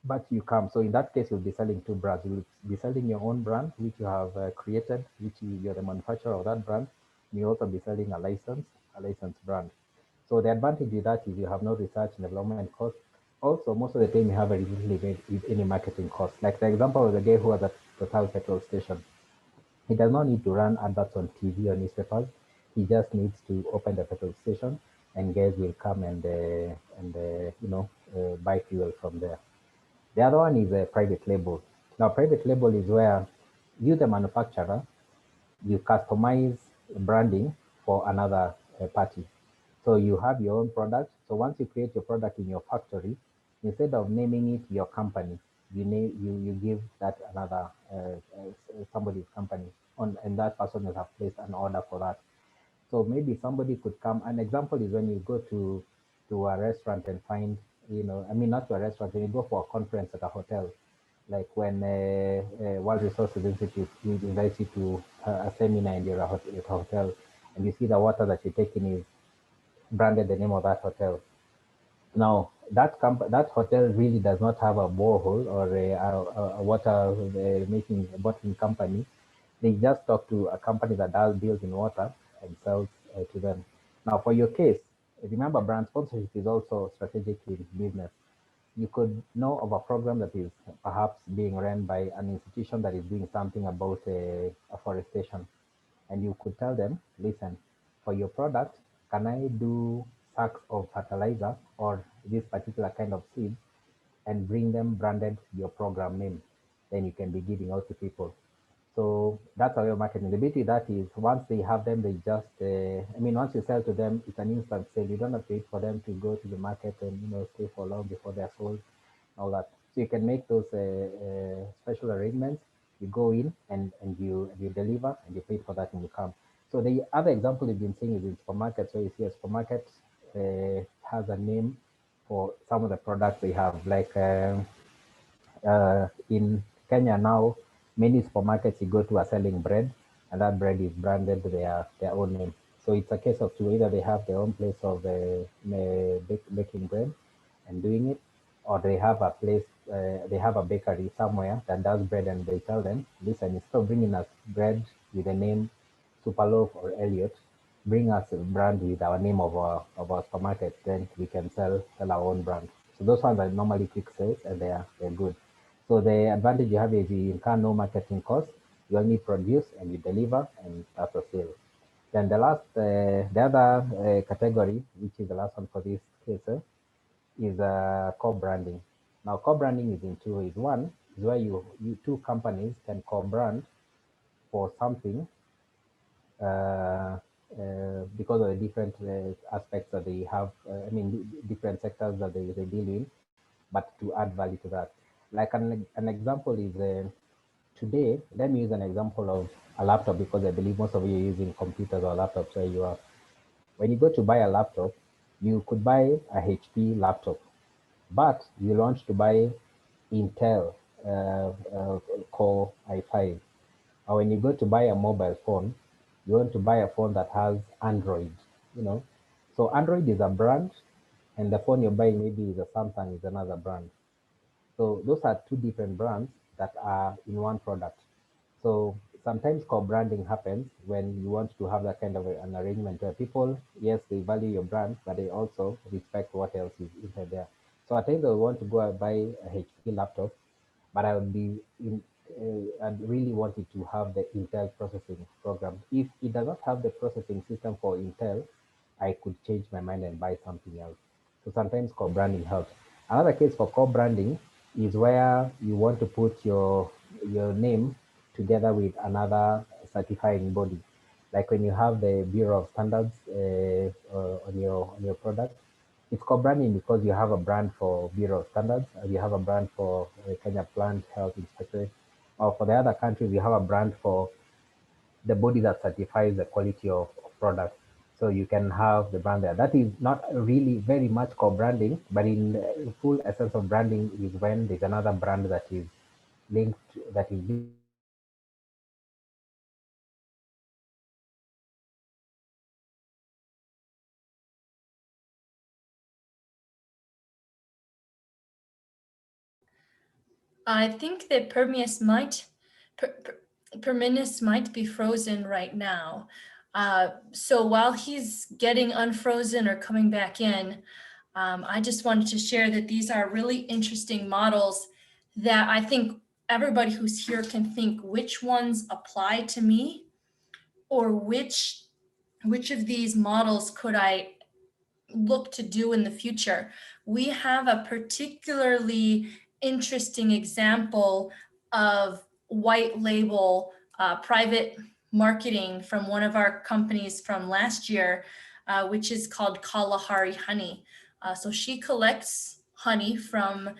But you come. So in that case, you'll be selling two brands. You'll be selling your own brand, which you have created, which you're the manufacturer of that brand. You also be selling a licensed brand. So the advantage with that is you have no research and development costs. Also, most of the time you have a relatively with any marketing costs. Like the example of the guy who was at Total petrol station. He does not need to run adverts on TV or newspapers. He just needs to open the petrol station, and guys will come and you know, buy fuel from there. The other one is a private label. Now, private label is where you, the manufacturer, you customize branding for another party. So you have your own product. So once you create your product in your factory, instead of naming it your company, you give that another somebody's company on, and that person will have placed an order for that. So maybe somebody could come. An example is when you go to a restaurant and find, you know, I mean, not to a restaurant, when you go for a conference at a hotel, like when World Resources Institute invites you to a seminar and you're at a hotel, and you see the water that you're taking is branded the name of that hotel. Now, that hotel really does not have a borehole or a water making bottling company. They just talk to a company that does deals in water and sells to them. Now, for your case, remember brand sponsorship is also strategic in business. You could know of a program that is perhaps being run by an institution that is doing something about afforestation. And you could tell them, listen, for your product, can I do sacks of fertilizer or this particular kind of seed and bring them branded your program name? Then you can be giving out to people. So that's how you're marketing. The beauty of that is once they have them, they just, I mean, once you sell to them, it's an instant sale. You don't have to wait for them to go to the market and, you know, stay for long before they're sold, all that. So you can make those special arrangements. You go in and you deliver and you pay for that and you come. So the other example you've been seeing is in supermarkets. So you see a supermarket has a name for some of the products they have, like in Kenya now, many supermarkets you go to are selling bread, and that bread is branded their own name. So it's a case of two: either they have their own place of baking bread and doing it, or they have a place, they have a bakery somewhere that does bread, and they tell them, listen, instead of bringing us bread with the name Superloaf or Elliot, bring us a brand with our name of our supermarket, then we can sell our own brand. So those ones are normally quick sales and they're good. So the advantage you have is you incur no marketing costs. You only produce and you deliver, and that's a sale. Then the other category, which is the last one for this case, is co-branding. Now, co-branding is in two ways. One is where you two companies can co-brand for something because of the different aspects that they have, I mean, different sectors that they deal in, but to add value to that. Like an example is today, let me use an example of a laptop because I believe most of you are using computers or laptops where you are. When you go to buy a laptop, you could buy a HP laptop, but you launch to buy Intel Core i5. Or when you go to buy a mobile phone, you want to buy a phone that has Android, you know. So Android is a brand, and the phone you're buying maybe is a Samsung, is another brand. So those are two different brands that are in one product. So sometimes co-branding happens when you want to have that kind of an arrangement where people, yes, they value your brand, but they also respect what else is inside there. So at times I want to go and buy a HP laptop, but I would be I'd really want it to have the Intel processing program. If it does not have the processing system for Intel, I could change my mind and buy something else. So sometimes co-branding helps. Another case for co-branding is where you want to put your name together with another certifying body. Like when you have the Bureau of Standards on your product, it's co-branding because you have a brand for Bureau of Standards, and you have a brand for Kenya Plant Health Inspectorate, or for the other countries, you have a brand for the body that certifies the quality of products. So you can have the brand there. That is not really very much co-branding, but in the full essence of branding is when there's another brand that is linked, that is I think that Perminus might be frozen right now. So while he's getting unfrozen or coming back in, I just wanted to share that these are really interesting models that I think everybody who's here can think which ones apply to me, or which of these models could I look to do in the future. We have a particularly interesting example of white label private marketing from one of our companies from last year, which is called Kalahari Honey. So she collects honey from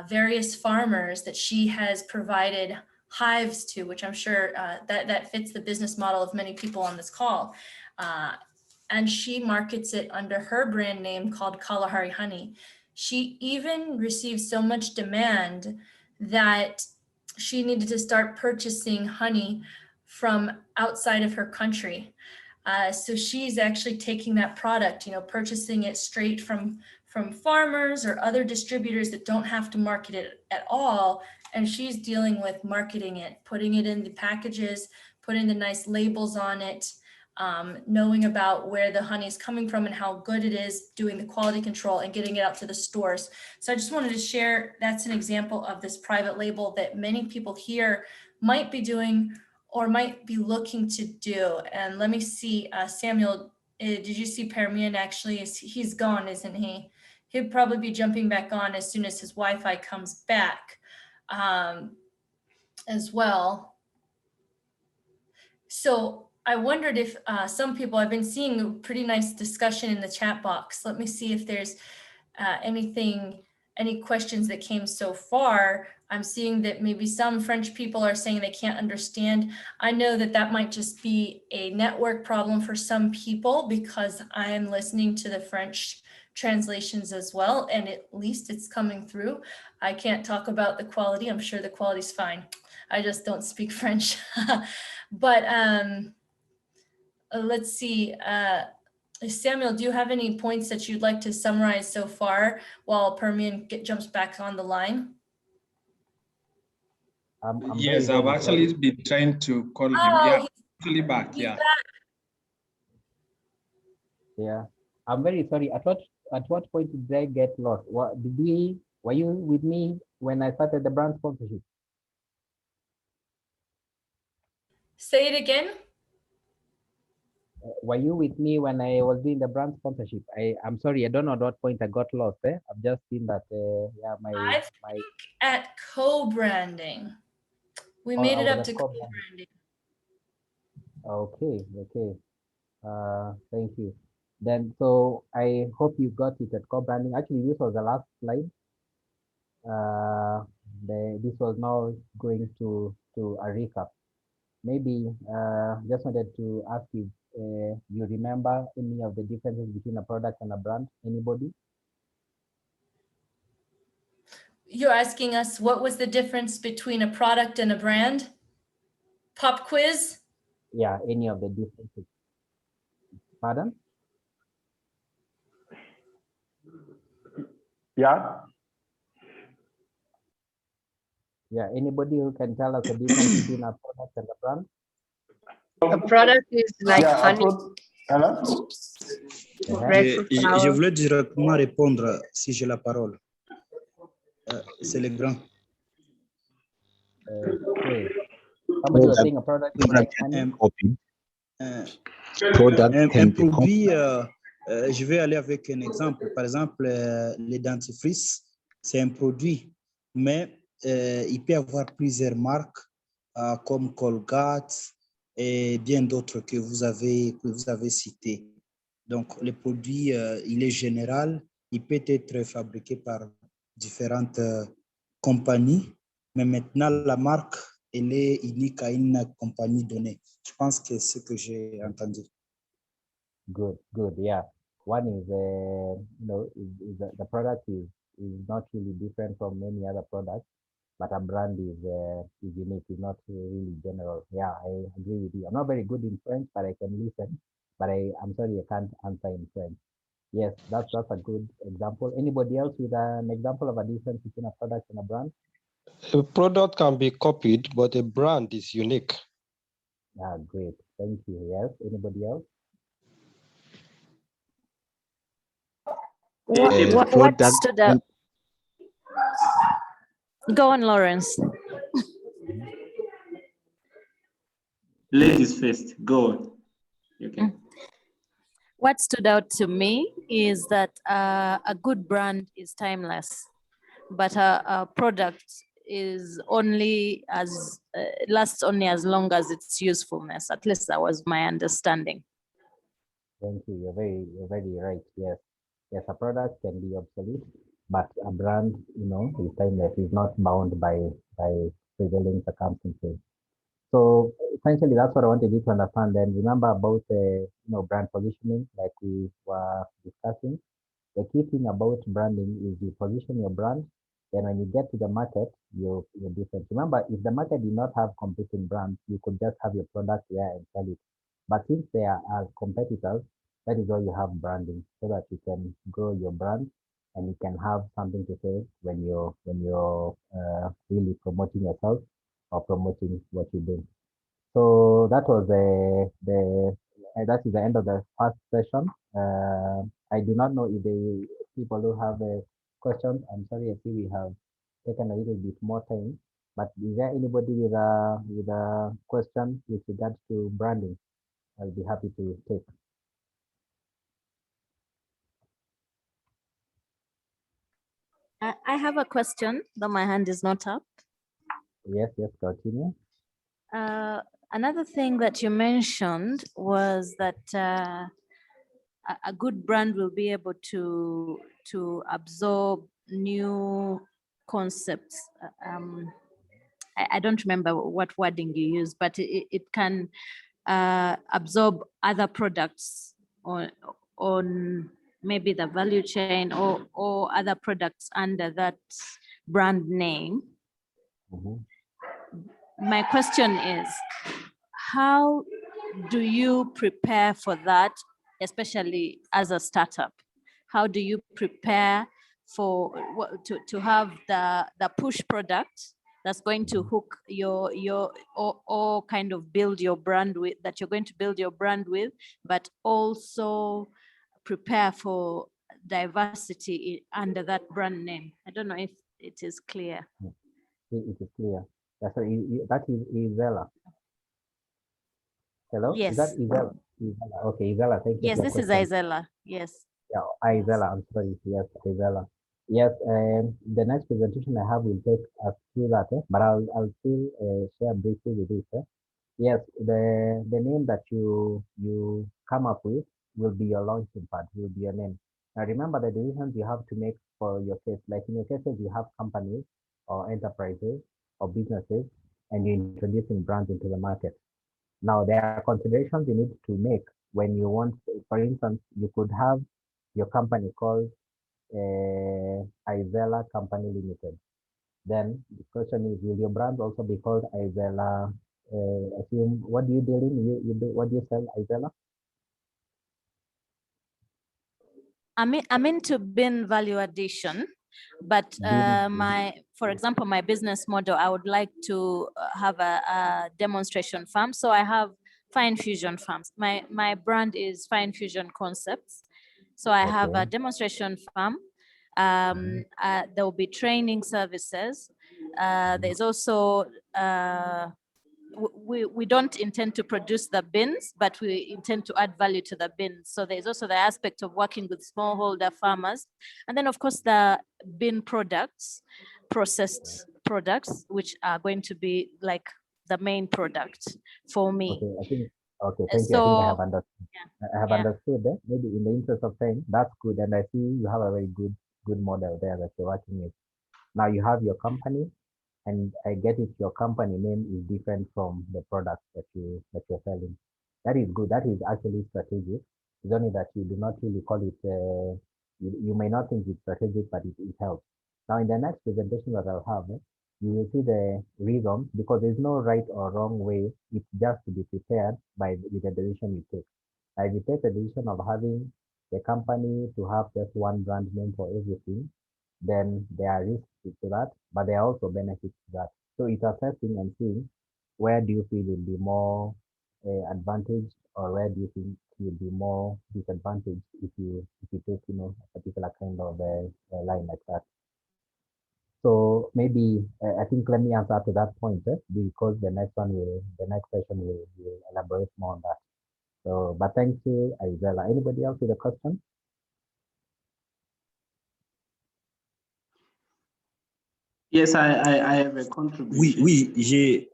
various farmers that she has provided hives to, which I'm sure that fits the business model of many people on this call. And she markets it under her brand name called Kalahari Honey. She even received so much demand that she needed to start purchasing honey from outside of her country. So she's actually taking that product, purchasing it straight from farmers or other distributors that don't have to market it at all. And she's dealing with marketing it, putting it in the packages, putting the nice labels on it, knowing about where the honey is coming from and how good it is, doing the quality control and getting it out to the stores. So I just wanted to share, that's an example of this private label that many people here might be doing or might be looking to do. And let me see, Samuel, did you see Permian actually? He's gone, isn't he? He'll probably be jumping back on as soon as his Wi-Fi comes back as well. So I wondered if some people, I've been seeing a pretty nice discussion in the chat box. Let me see if there's any questions that came so far. I'm seeing that maybe some French people are saying they can't understand. I know that that might just be a network problem for some people because I am listening to the French translations as well, and at least it's coming through. I can't talk about the quality. I'm sure the quality's fine. I just don't speak French. But let's see. Samuel, do you have any points that you'd like to summarize so far while Permian jumps back on the line? Yes, I've actually been trying to call him. Yeah, he's actually back. Yeah. Yeah, I'm very sorry. At what point did I get lost? Were you with me when I started the brand sponsorship? Say it again. Were you with me when I was doing the brand sponsorship? I'm sorry, I don't know at what point I got lost. I've just seen that. I think at co-branding, we made it up to co-branding. Okay. Thank you. Then, so I hope you got it at co-branding. Actually, this was the last slide. This was now going to a recap. Maybe just wanted to ask you, you remember any of the differences between a product and a brand? Anybody? You're asking us what was the difference between a product and a brand? Pop quiz? yeah, any of the differences. Pardon? Yeah. Yeah, anybody who can tell us the difference between a product and a brand? A product is like Yeah, honey, Hello? breadfruit Je flour. voulais directement répondre si j'ai la parole. C'est le grand. Okay. Somebody was saying a product is like honey. Un produit, je vais aller avec un exemple. Par exemple, les dentifrices, c'est un produit, mais il peut y avoir plusieurs marques comme Colgate et bien d'autres que vous avez citées. Donc, le produit, il est général, il peut être fabriqué par différentes compagnies, mais maintenant, la marque, elle est unique à une compagnie donnée. Je pense que c'est ce que j'ai entendu. Good, yeah. One is, the product is not really different from many other products, but a brand is unique, is not really general. Yeah, I agree with you. I'm not very good in French, but I can listen. But I'm sorry, I can't answer in French. Yes, that's a good example. Anybody else with an example of a difference between a product and a brand? A product can be copied, but a brand is unique. Yeah, great. Thank you. Yes, anybody else? What stood out? Go on, Lawrence. Ladies first, go on. Okay. What stood out to me is that a good brand is timeless, but a product is only lasts only as long as its usefulness. At least that was my understanding. Thank you. You're very right. Yes, a product can be obsolete, but a brand, is timeless. Is not bound by prevailing circumstances. So essentially, that's what I wanted you to understand. And remember about brand positioning, like we were discussing. The key thing about branding is you position your brand. Then when you get to the market, you're different. Remember, if the market did not have competing brands, you could just have your product there and sell it. But since there are competitors, that is why you have branding, so that you can grow your brand and you can have something to say when you're really promoting yourself or promoting what you do. So that was that is the end of the first session. I do not know if the people who have questions. I'm sorry, I see we have taken a little bit more time. But is there anybody with a question with regards to branding? I'll be happy to take. I have a question, though my hand is not up. Yes, continue. Another thing that you mentioned was that a good brand will be able to absorb new concepts. I don't remember what wording you use, but it can absorb other products on maybe the value chain or other products under that brand name. My question is, how do you prepare for that, especially as a startup? How do you prepare for to have the push product that's going to hook or kind of build your brand with, that you're going to build your brand with, but also prepare for diversity under that brand name? I don't know if it is clear. It is clear. Yeah, so that is Isela. Hello? Yes. Is that Isela? Okay, Isela, thank you. Yes, this is Isela. Yes. Yeah, Isela, I'm sorry. Yes, Isela. Yes, the next presentation I have will take us through that, but I'll still share briefly with you. Yes, the name that you come up with will be your launching pad, will be your name. Now remember the decisions you have to make for your case. Like in your cases, you have companies or enterprises or businesses, and you're introducing brands into the market. Now there are considerations you need to make when you want, for instance, you could have your company called Isela Company Limited. Then the question is, will your brand also be called Isela assume, what do you deal in? You do, what do you sell, Isela? I'm into bin value addition, but for example, my business model, I would like to have a demonstration farm. So I have Fine Fusion Farms. My brand is Fine Fusion Concepts. So I have a demonstration farm. There will be training services. There's also we don't intend to produce the bins, but we intend to add value to the bins. So there's also the aspect of working with smallholder farmers. And then of course the bin products, processed products, which are going to be like the main product for me. Okay, thank you. I think I have understood. I have understood that. Maybe in the interest of time, that's good. And I see you have a very good model there that you're working with. Now you have your company, and I get it, your company name is different from the product that you're selling. That is good. That is actually strategic. It's only that you do not really call it, you may not think it's strategic, but it helps. Now in the next presentation that I'll have, you will see the reasons, because there's no right or wrong way. It's just to be prepared with the decision you take. If you take the decision of having the company to have just one brand name for everything, then there are risks to that, but there are also benefits to that. So it's assessing and seeing where do you feel will be more advantaged, or where do you think you'll be more disadvantaged if you take a particular kind of line like that. So maybe I think let me answer to that point, because the next session will elaborate more on that. So, but thank you, Isela. Anybody else with a question? Yes, I have a contribution. Oui,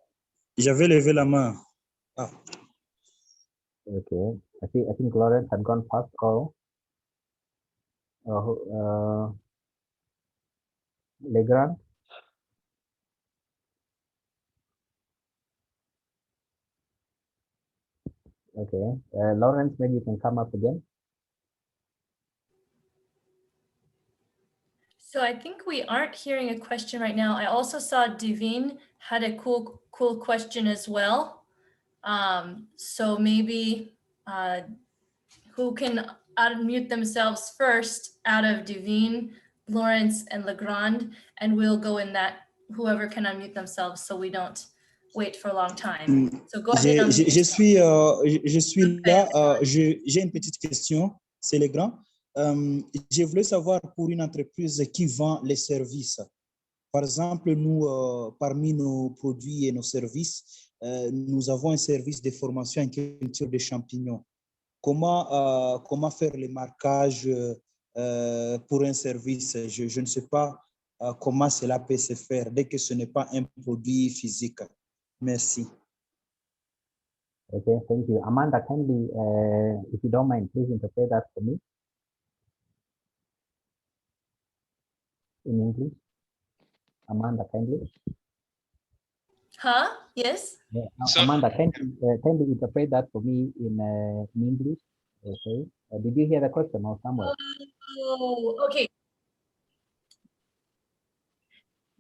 j'avais levé la main. Ah. Okay, I think Lawrence had gone past all. Legrand. Okay, Lawrence, maybe you can come up again. So I think we aren't hearing a question right now. I also saw Divine had a cool question as well. So maybe who can unmute themselves first out of Divine, Lawrence, and Legrand, and we'll go in that, whoever can unmute themselves so we don't wait for a long time. So go ahead. Je suis là, j'ai une petite question, c'est Legrand. Je voulais savoir pour une entreprise qui vend les services. Par exemple, nous, parmi nos produits et nos services, nous avons un service de formation en culture de champignons. Comment faire les marquages pour un service? Je ne sais pas comment cela peut se faire dès que ce n'est pas un produit physique. Merci. Okay, thank you. Amanda, kindly, if you don't mind, please interpret that for me in English. Amanda, kindly. Huh? Yes? Yeah. Amanda, kindly interpret that for me in English. Okay. Did you hear the question or somewhere? Oh, okay.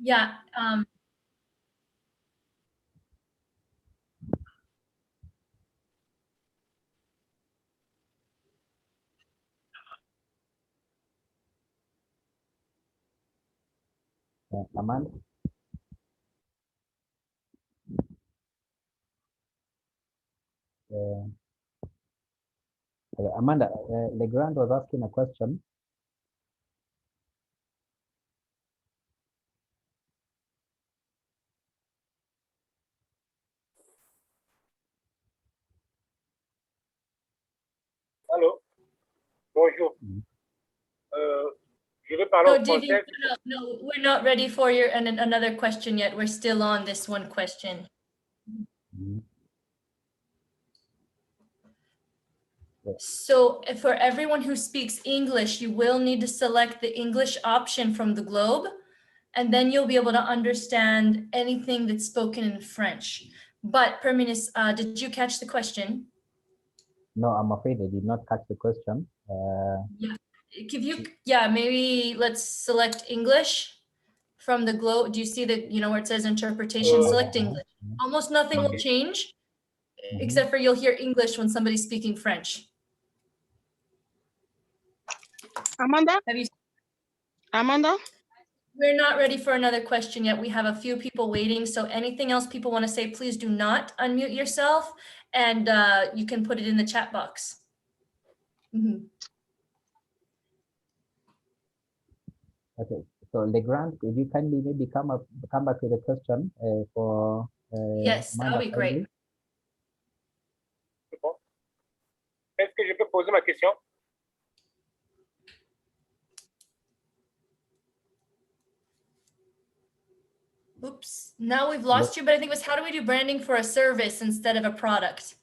Yeah. Amanda? Amanda, Legrand was asking a question. Allô? Bonjour. Je vais parler en français. No, we're not ready for your another question yet. We're still on this one question. So for everyone who speaks English, you will need to select the English option from the globe, and then you'll be able to understand anything that's spoken in French. But Perminis, did you catch the question? No, I'm afraid I did not catch the question. Yeah, maybe let's select English from the globe. Do you see that, where it says interpretation, select English. Almost nothing will change, except for you'll hear English when somebody's speaking French. Amanda? Amanda? We're not ready for another question yet. We have a few people waiting. So anything else people want to say, please do not unmute yourself, and you can put it in the chat box. Okay, so Legrand, could you kindly maybe come back with a question for Yes, that'll be great. Est-ce que je peux poser ma question? Oops, now we've lost you, but I think it was, how do we do branding for a service instead of a product?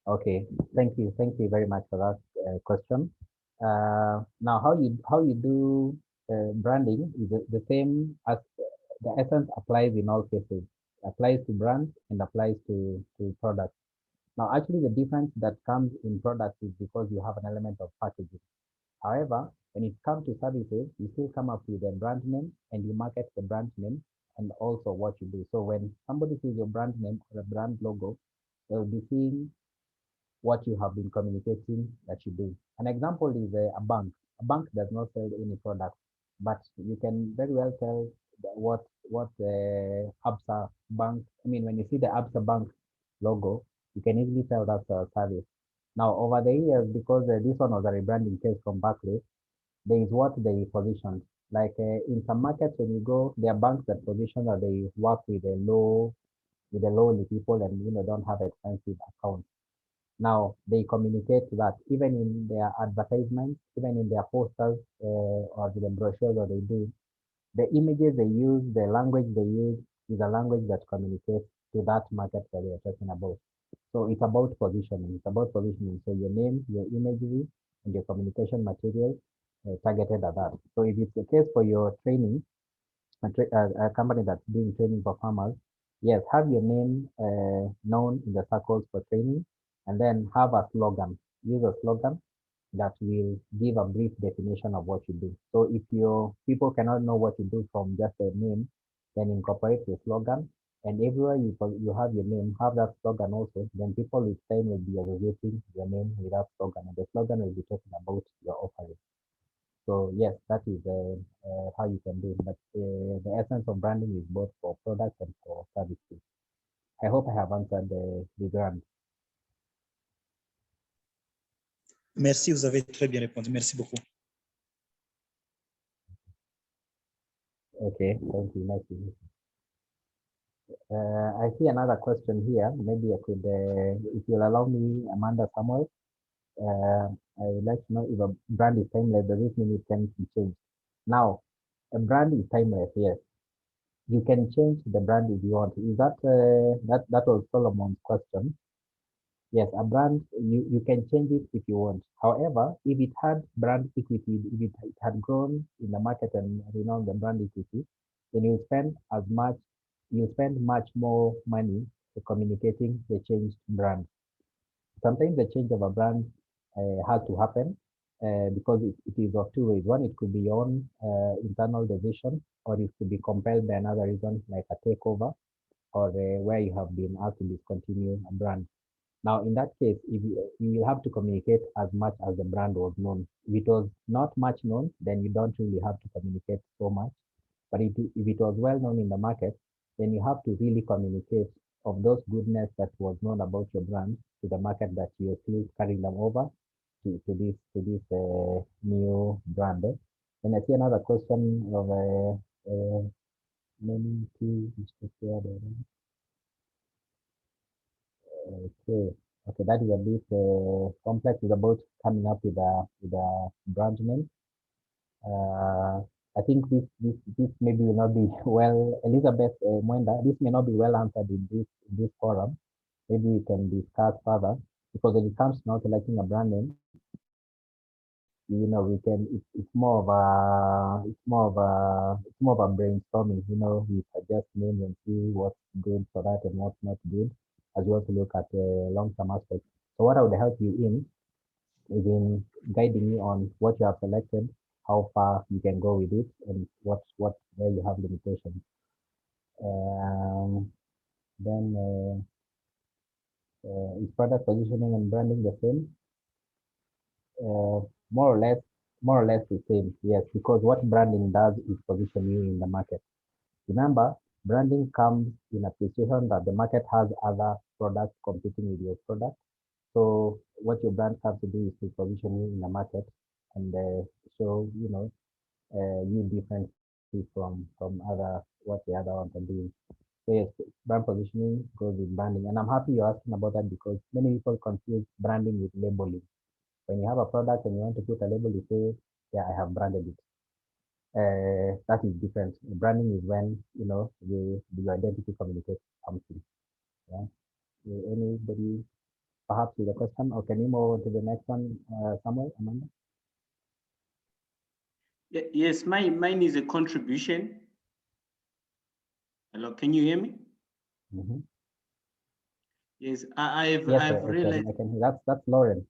Okay, thank you very much for that question. Now, how you do branding is the same as the essence applies in all cases. Applies to brands and applies to products. Now, actually, the difference that comes in products is because you have an element of packaging. However, when it comes to services, you still come up with a brand name and you market the brand name and also what you do. So when somebody sees your brand name or a brand logo, they'll be seeing what you have been communicating that you do. An example is a bank. A bank does not sell any product, but you can very well tell what the Absa Bank. I mean, when you see the Absa Bank logo, you can easily tell that's a service. Now, over the years, because this one was a rebranding case from Barclays, there is what they positioned. Like in some markets, when you go, there are banks that position that they work with the lowly people and don't have expensive accounts. Now they communicate that even in their advertisements, even in their posters or the brochures that they do, the images they use, the language they use is a language that communicates to that market that they are talking about. So it's about positioning. It's about positioning. So your name, your imagery, and your communication materials targeted at that. So if it's the case for your training, a company that's doing training for farmers, yes, have your name known in the circles for training, and then have a slogan. Use a slogan that will give a brief definition of what you do. So if your people cannot know what you do from just a name, then incorporate the slogan. And everywhere you have your name, have that slogan also, then people with time will be associating your name with that slogan. And the slogan will be talking about your offering. So yes, that is how you can do it. But the essence of branding is both for products and for services. I hope I have answered the grant. Merci, vous avez très bien répondu. Merci beaucoup. Okay, thank you. Nice to meet you. I see another question here. Maybe I could, if you'll allow me, Amanda Samuel, I would like to know if a brand is timeless, does this mean it can be changed? Now, a brand is timeless, yes. You can change the brand if you want. Is that that was Solomon's question? Yes, a brand, you can change it if you want. However, if it had brand equity, if it had grown in the market and renowned the brand equity, then you spend much more money communicating the changed brand. Sometimes the change of a brand has to happen because it is of two ways. One, it could be your own internal decision, or it could be compelled by another reason like a takeover, or where you have been asked to discontinue a brand. Now, in that case, if you will have to communicate as much as the brand was known. If it was not much known, then you don't really have to communicate so much. But if it was well known in the market, then you have to really communicate of those goodness that was known about your brand to the market that you're still carrying them over to this new brand. Then I see another question of many two. Okay, that is a bit complex. It's about coming up with a brand name. I think this maybe will not be well, Elizabeth Mwenda, this may not be well answered in this forum. Maybe we can discuss further, because when it comes now to selecting a brand name, you know, we can, it's more of a brainstorming, you know, we suggest names and see what's good for that and what's not good, as well to look at the long-term aspects. So what I would help you in is in guiding you on what you have selected, how far you can go with it, and where you have limitations. Then is product positioning and branding the same? More or less the same, yes, because what branding does is position you in the market. Remember, branding comes in a situation that the market has other products competing with your product. So what your brand has to do is to position you in the market and show, you know, you different from what the other ones are doing. So yes, brand positioning goes with branding. And I'm happy you're asking about that, because many people confuse branding with labeling. When you have a product and you want to put a label, you say, yeah, I have branded it. That is different. Branding is when, you know, the identity communicates something. Yeah. Anybody perhaps with a question, or can you move on to the next one, Samuel, Amanda? Yes, mine is a contribution. Hello, can you hear me? Mm-hmm. Yes, I've realized. I can. That's Lauren.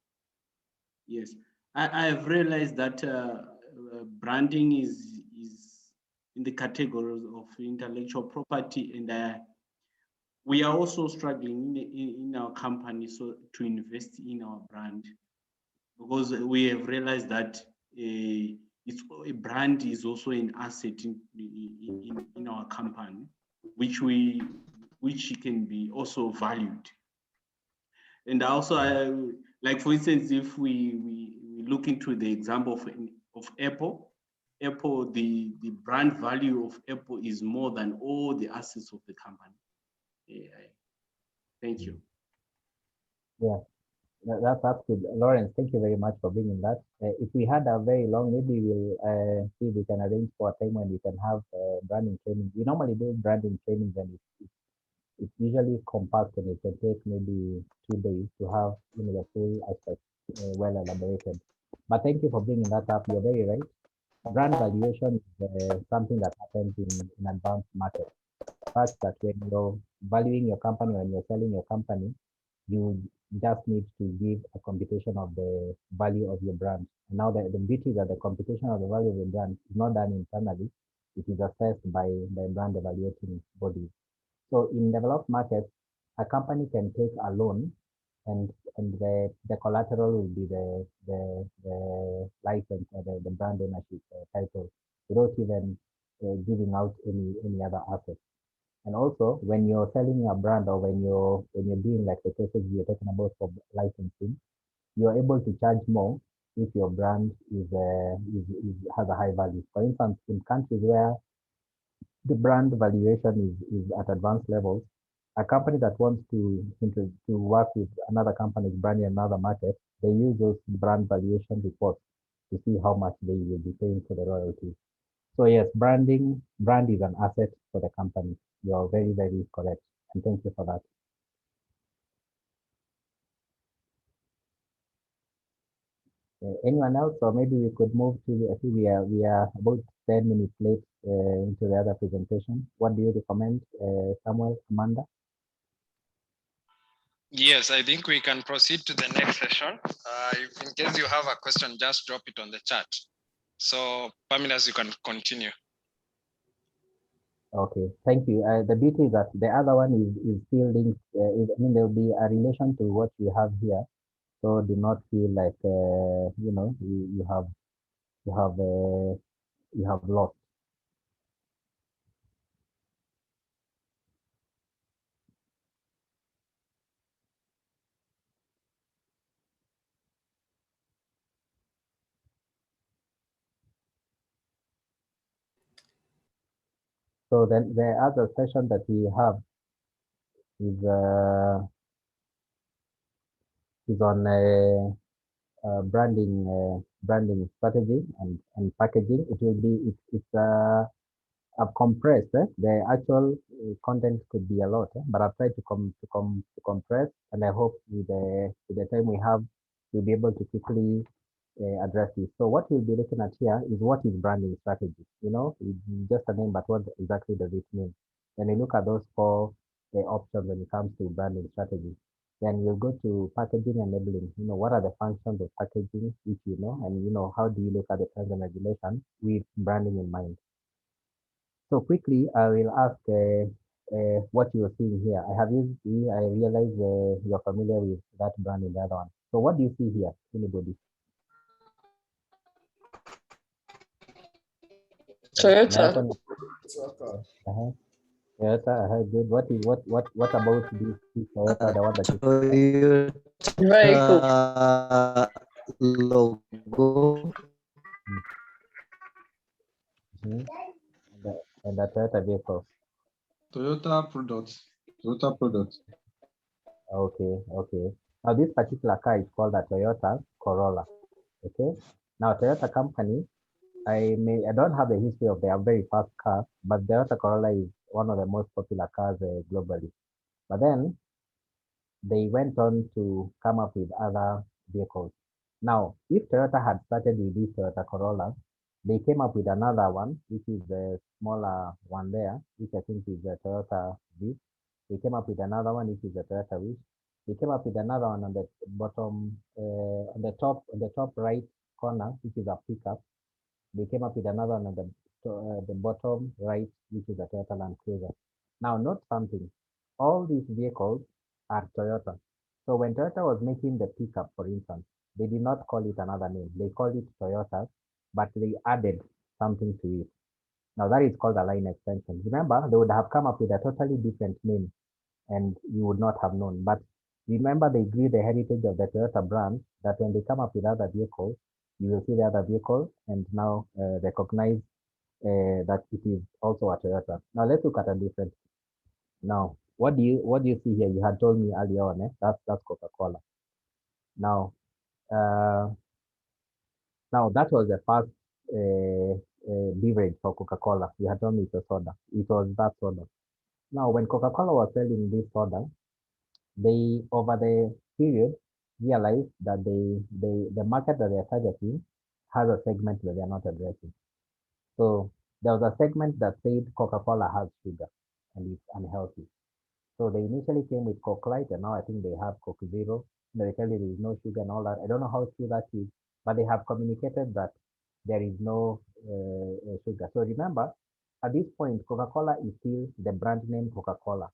Yes, I have realized that branding is in the category of intellectual property, and we are also struggling in our company to invest in our brand, because we have realized that a brand is also an asset in our company, which can be also valued. And also, like for instance, if we look into the example of Apple, the brand value of Apple is more than all the assets of the company. Thank you. Yeah, that's good. Lawrence, thank you very much for bringing that. If we had a very long, maybe we'll see if we can arrange for a time when we can have branding training. We normally do branding trainings, and it's usually compact, and it can take maybe 2 days to have, you know, the full aspect well elaborated. But thank you for bringing that up. You're very right. Brand valuation is something that happens in advanced markets. First, that when you're valuing your company, when you're selling your company, you just need to give a computation of the value of your brand. And now the beauty is that the computation of the value of your brand is not done internally. It is assessed by brand evaluating bodies. So in developed markets, a company can take a loan, and the collateral will be the license or the brand ownership title, without even giving out any other assets. And also, when you're selling a brand, or when you're doing like the cases we're talking about for licensing, you're able to charge more if your brand has a high value. For instance, in countries where the brand valuation is at advanced levels, a company that wants to work with another company's brand in another market, they use those brand valuation reports to see how much they will be paying for the royalties. So yes, brand is an asset for the company. You're very, very correct. And thank you for that. Anyone else? Or maybe we could move to, I think we are about 10 minutes late into the other presentation. What do you recommend, Samuel, Amanda? Yes, I think we can proceed to the next session. If in case you have a question, just drop it on the chat. So, Pamela, you can continue. Okay, thank you. The beauty is that the other one is still linked. I mean, there will be a relation to what we have here. So do not feel like you know, you have lost. So then the other session that we have is on branding strategy and packaging. It will be compressed. The actual content could be a lot, but I've tried to compress, and I hope with the time we have, we'll be able to quickly address this. So what we'll be looking at here is what is branding strategy. You know, it's just a name, but what exactly does it mean? Then we look at those four options when it comes to branding strategy. Then we'll go to packaging and labeling. You know, what are the functions of packaging, if you know, and you know, how do you look at the terms and regulations with branding in mind? So quickly, I will ask what you are seeing here. I realize you're familiar with that brand in the other one. So what do you see here? Anybody? Toyota. Toyota, good. What about this Toyota, the one that you Very cool. Logo. and the Toyota vehicle? Toyota products. Toyota products. Okay. Now this particular car is called a Toyota Corolla. Okay. Now Toyota company, I don't have the history of their very fast car, but Toyota Corolla is one of the most popular cars globally. But then they went on to come up with other vehicles. Now, if Toyota had started with this Toyota Corolla, they came up with another one, which is the smaller one there, which I think is the Toyota Vic. They came up with another one, which is the Toyota Wish. They came up with another one on the bottom, on the top right corner, which is a pickup. They came up with another one on the bottom right, which is a Toyota Land Cruiser. Now, note something. All these vehicles are Toyota. So when Toyota was making the pickup, for instance, they did not call it another name. They called it Toyota, but they added something to it. Now that is called a line extension. Remember, they would have come up with a totally different name and you would not have known. But remember, they grew the heritage of the Toyota brand that when they come up with other vehicles, you will see the other vehicle and now recognize that it is also a Toyota. Now let's look at a different. Now, what do you see here? You had told me earlier on, that's Coca-Cola. Now, now that was the first beverage for Coca-Cola. You had told me it's a soda. It was that soda. Now, when Coca-Cola was selling this soda, they over the period realized that the market that they are targeting has a segment that they are not addressing. So there was a segment that said Coca-Cola has sugar and it's unhealthy. So they initially came with Coke Light, and now I think they have Coke Zero. They tell you there is no sugar and all that. I don't know how true that is, but they have communicated that there is no sugar. So remember, at this point, Coca-Cola is still the brand name Coca-Cola,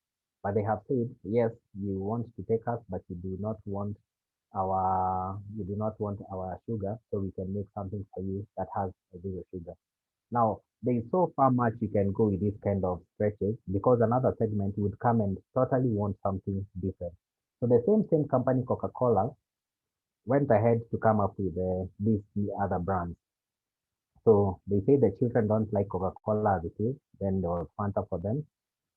but they have said, yes, you want to take us, but you do not want our sugar, so we can make something for you that has zero sugar. Now, there is so far much you can go with this kind of stretches because another segment would come and totally want something different. So the same company, Coca-Cola, went ahead to come up with these other brands. So they say the children don't like Coca-Cola as it is, then there was Fanta for them.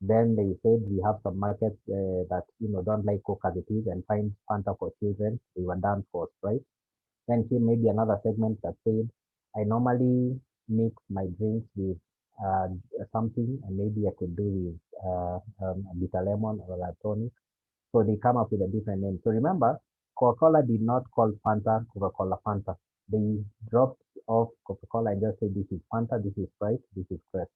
Then they said we have some markets that don't like Coke as it is and find Fanta for children. They were done for Sprite. Then came maybe another segment that said I normally mix my drinks with something, and maybe I could do with a bitter lemon or a tonic. So they come up with a different name. So remember, Coca-Cola did not call Fanta Coca-Cola Fanta. They dropped off Coca-Cola and just said this is Fanta, this is Sprite, this is Crest.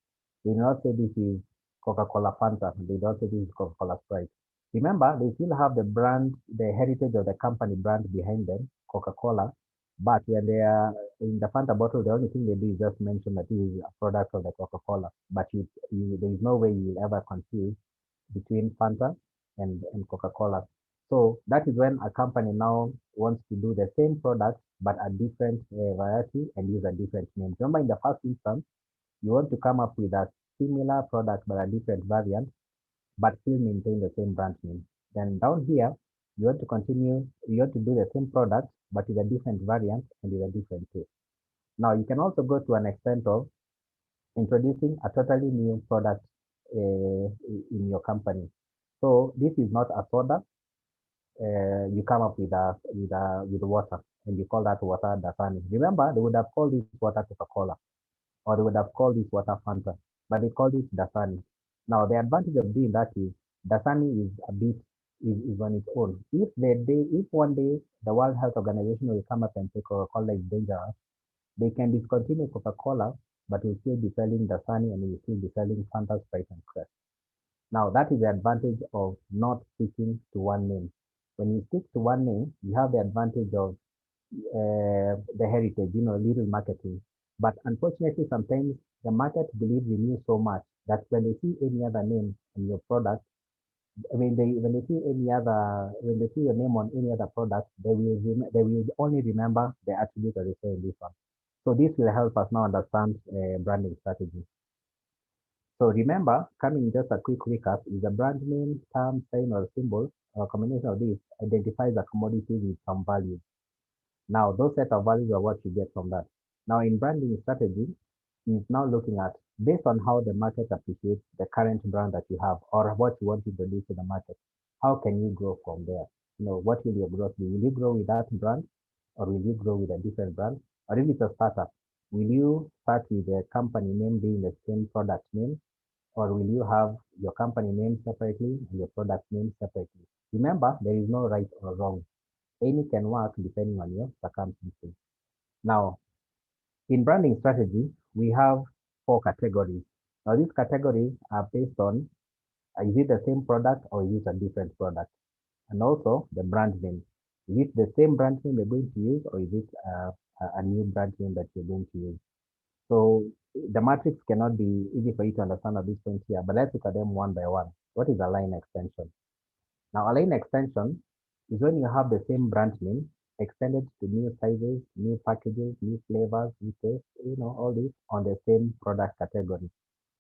They did not say this is Coca-Cola Fanta. They don't say this is Coca-Cola Sprite. Remember, they still have the brand, the heritage of the company brand behind them, Coca-Cola. But when they are in the Fanta bottle, the only thing they do is just mention that this is a product of the Coca-Cola. But there is no way you will ever confuse between Fanta and Coca-Cola. So that is when a company now wants to do the same product, but a different variety and use a different name. Remember, in the first instance, you want to come up with a similar product, but a different variant, but still maintain the same brand name. Then down here, you want to do the same product, but with a different variant and with a different taste. Now, you can also go to an extent of introducing a totally new product in your company. So this is not a soda. You come up with water, and you call that water Dasani. Remember, they would have called this water Coca-Cola, or they would have called this water Fanta, but they called it Dasani. Now, the advantage of doing that is Dasani is a bit is on its own. If one day the World Health Organization will come up and say Coca-Cola is dangerous, they can discontinue Coca-Cola, but will still be selling Dasani and will still be selling Fanta, Sprite, and Crest. Now, that is the advantage of not sticking to one name. When you stick to one name, you have the advantage of the heritage, little marketing. But unfortunately, sometimes the market believes in you so much that when they see any other name in your product, when they see your name on any other product, they will only remember the attribute that they saw in this one. So this will help us now understand branding strategy. So remember, coming just a quick recap, is a brand name, term, sign, or symbol, or a combination of these identifies a commodity with some value. Now, those set of values are what you get from that. Now, in branding strategy, is now looking at, based on how the market appreciates the current brand that you have, or what you want to introduce to the market, how can you grow from there? What will your growth be? Will you grow with that brand, or will you grow with a different brand? Or if it's a startup, will you start with the company name being the same product name, or will you have your company name separately and your product name separately? Remember, there is no right or wrong. Any can work depending on your circumstances. Now, in branding strategy, we have 4 categories. Now, these categories are based on, is it the same product or is it a different product? And also the brand name. Is it the same brand name you're going to use, or is it a new brand name that you're going to use? So the matrix cannot be easy for you to understand at this point here, but let's look at them one by one. What is a line extension? Now, a line extension is when you have the same brand name extended to new sizes, new packages, new flavors, new taste, all this on the same product category.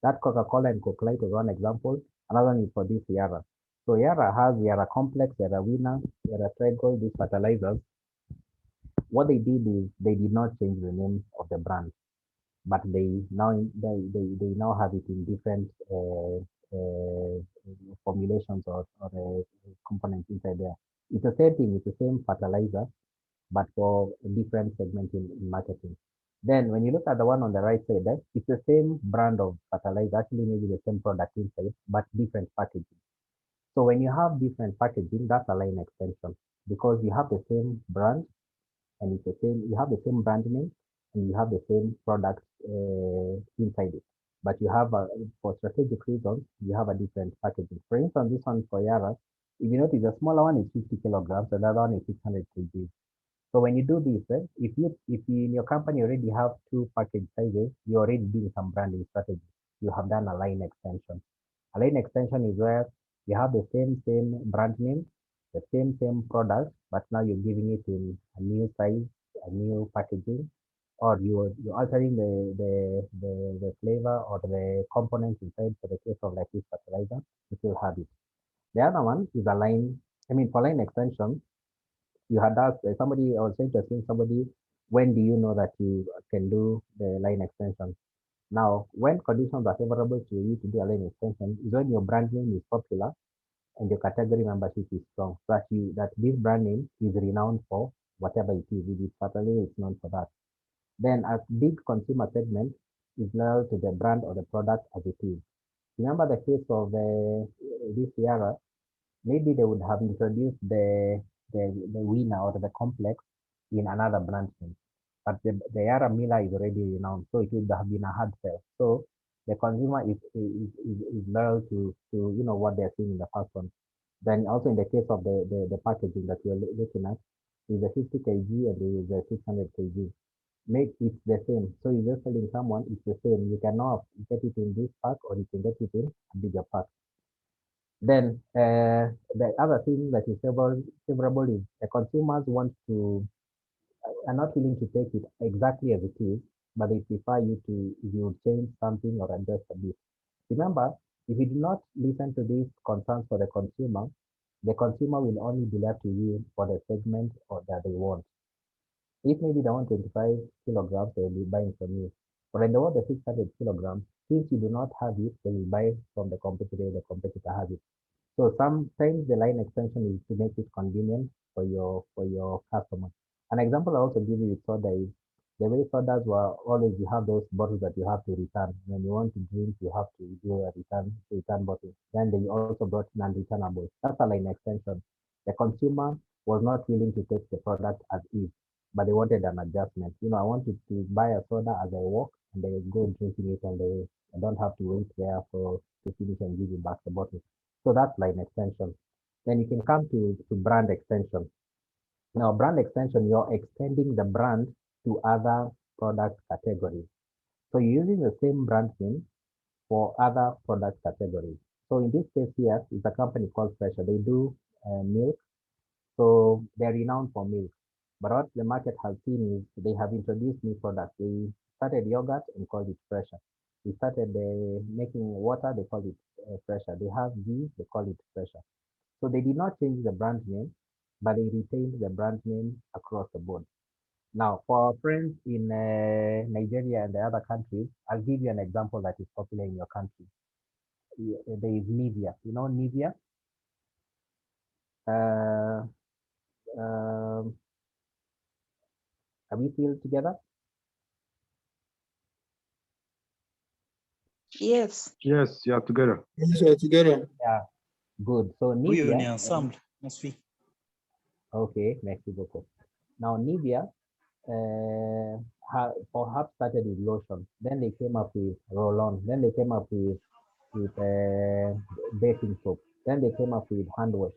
That Coca-Cola and Coke Light is one example. Another one is for this Yara. So Yara has Yara Complex, Yara Winner, Yara Trigold, these fertilizers. What they did is they did not change the name of the brand, but they now have it in different formulations or components inside there. It's the same thing, it's the same fertilizer, but for a different segment in marketing. Then when you look at the one on the right side there, it's the same brand of fertilizer, actually maybe the same product inside, but different packaging. So when you have different packaging, that's a line extension, because you have the same brand and it's the same, you have the same brand name and you have the same product inside it. But you have, for strategic reasons, you have a different packaging. For instance, this one for Yara, if you notice, the smaller one is 50 kilograms, the other one is 600 kg. So when you do this, if you in your company already have 2 package sizes, you're already doing some branding strategy. You have done a line extension. A line extension is where you have the same brand name, the same product, but now you're giving it in a new size, a new packaging, or you're altering the flavor or the components inside. For the case of like this fertilizer, you still have it. The other one is a line. For line extension, you had asked somebody, I was saying somebody, when do you know that you can do the line extension? Now, when conditions are favorable to you to do a line extension is when your brand name is popular and your category membership is strong. So that this brand name is renowned for whatever it is. If it's fertilizer, it's known for that. Then a big consumer segment is loyal to the brand or the product as it is. Remember the case of this Yara, maybe they would have introduced the Winner or the Complex in another brand name. But the Yara Miller is already renowned, so it would have been a hard sell. So the consumer is loyal to what they're seeing in the first one. Then also in the case of the packaging that you're looking at, is the 50 kg and the 600 kg. Make it the same. So you're just telling someone it's the same. You cannot get it in this pack, or you can get it in a bigger pack. Then the other thing that is favorable is the consumers are not willing to take it exactly as it is, but they prefer you change something or adjust a bit. Remember, if you do not listen to these concerns for the consumer will only be left to you for the segment or that they want. If maybe they want 25 kilograms, they will be buying from you. But when they want the 600 kilograms, since you do not have it, they will buy from the competitor has it. So sometimes the line extension is to make it convenient for your customer. An example I also give you with soda is the way sodas were always, you have those bottles that you have to return. When you want to drink, you have to do a return bottle. Then they also brought non-returnable. That's a line extension. The consumer was not willing to take the product as is, but they wanted an adjustment. You know, I wanted to buy a soda as I walk, and they go drinking it on the way. I don't have to wait there for to finish and give you back the bottle. So that's line extension. Then you can come to brand extension. Now, brand extension, you're extending the brand to other product categories. So you're using the same brand name for other product categories. So in this case here, it's a company called Fresher. They do milk. So they're renowned for milk. But what the market has seen is they have introduced new products. They started yogurt and called it Fresher. They started making water, they call it Fresher. They have ghee, they call it Fresher. So they did not change the brand name, but they retained the brand name across the board. Now, for our friends in Nigeria and the other countries, I'll give you an example that is popular in your country. There is Nivea. You know Nivea? Are we still together? Yes. Yes, yeah, together. Yes, we are together. Yeah, good. So Oui, on est Nivea. ensemble. On suit. Okay, merci beaucoup. Now Nivea perhaps started with lotion. Then they came up with roll-on. Then they came up with baking soap. Then they came up with hand wash.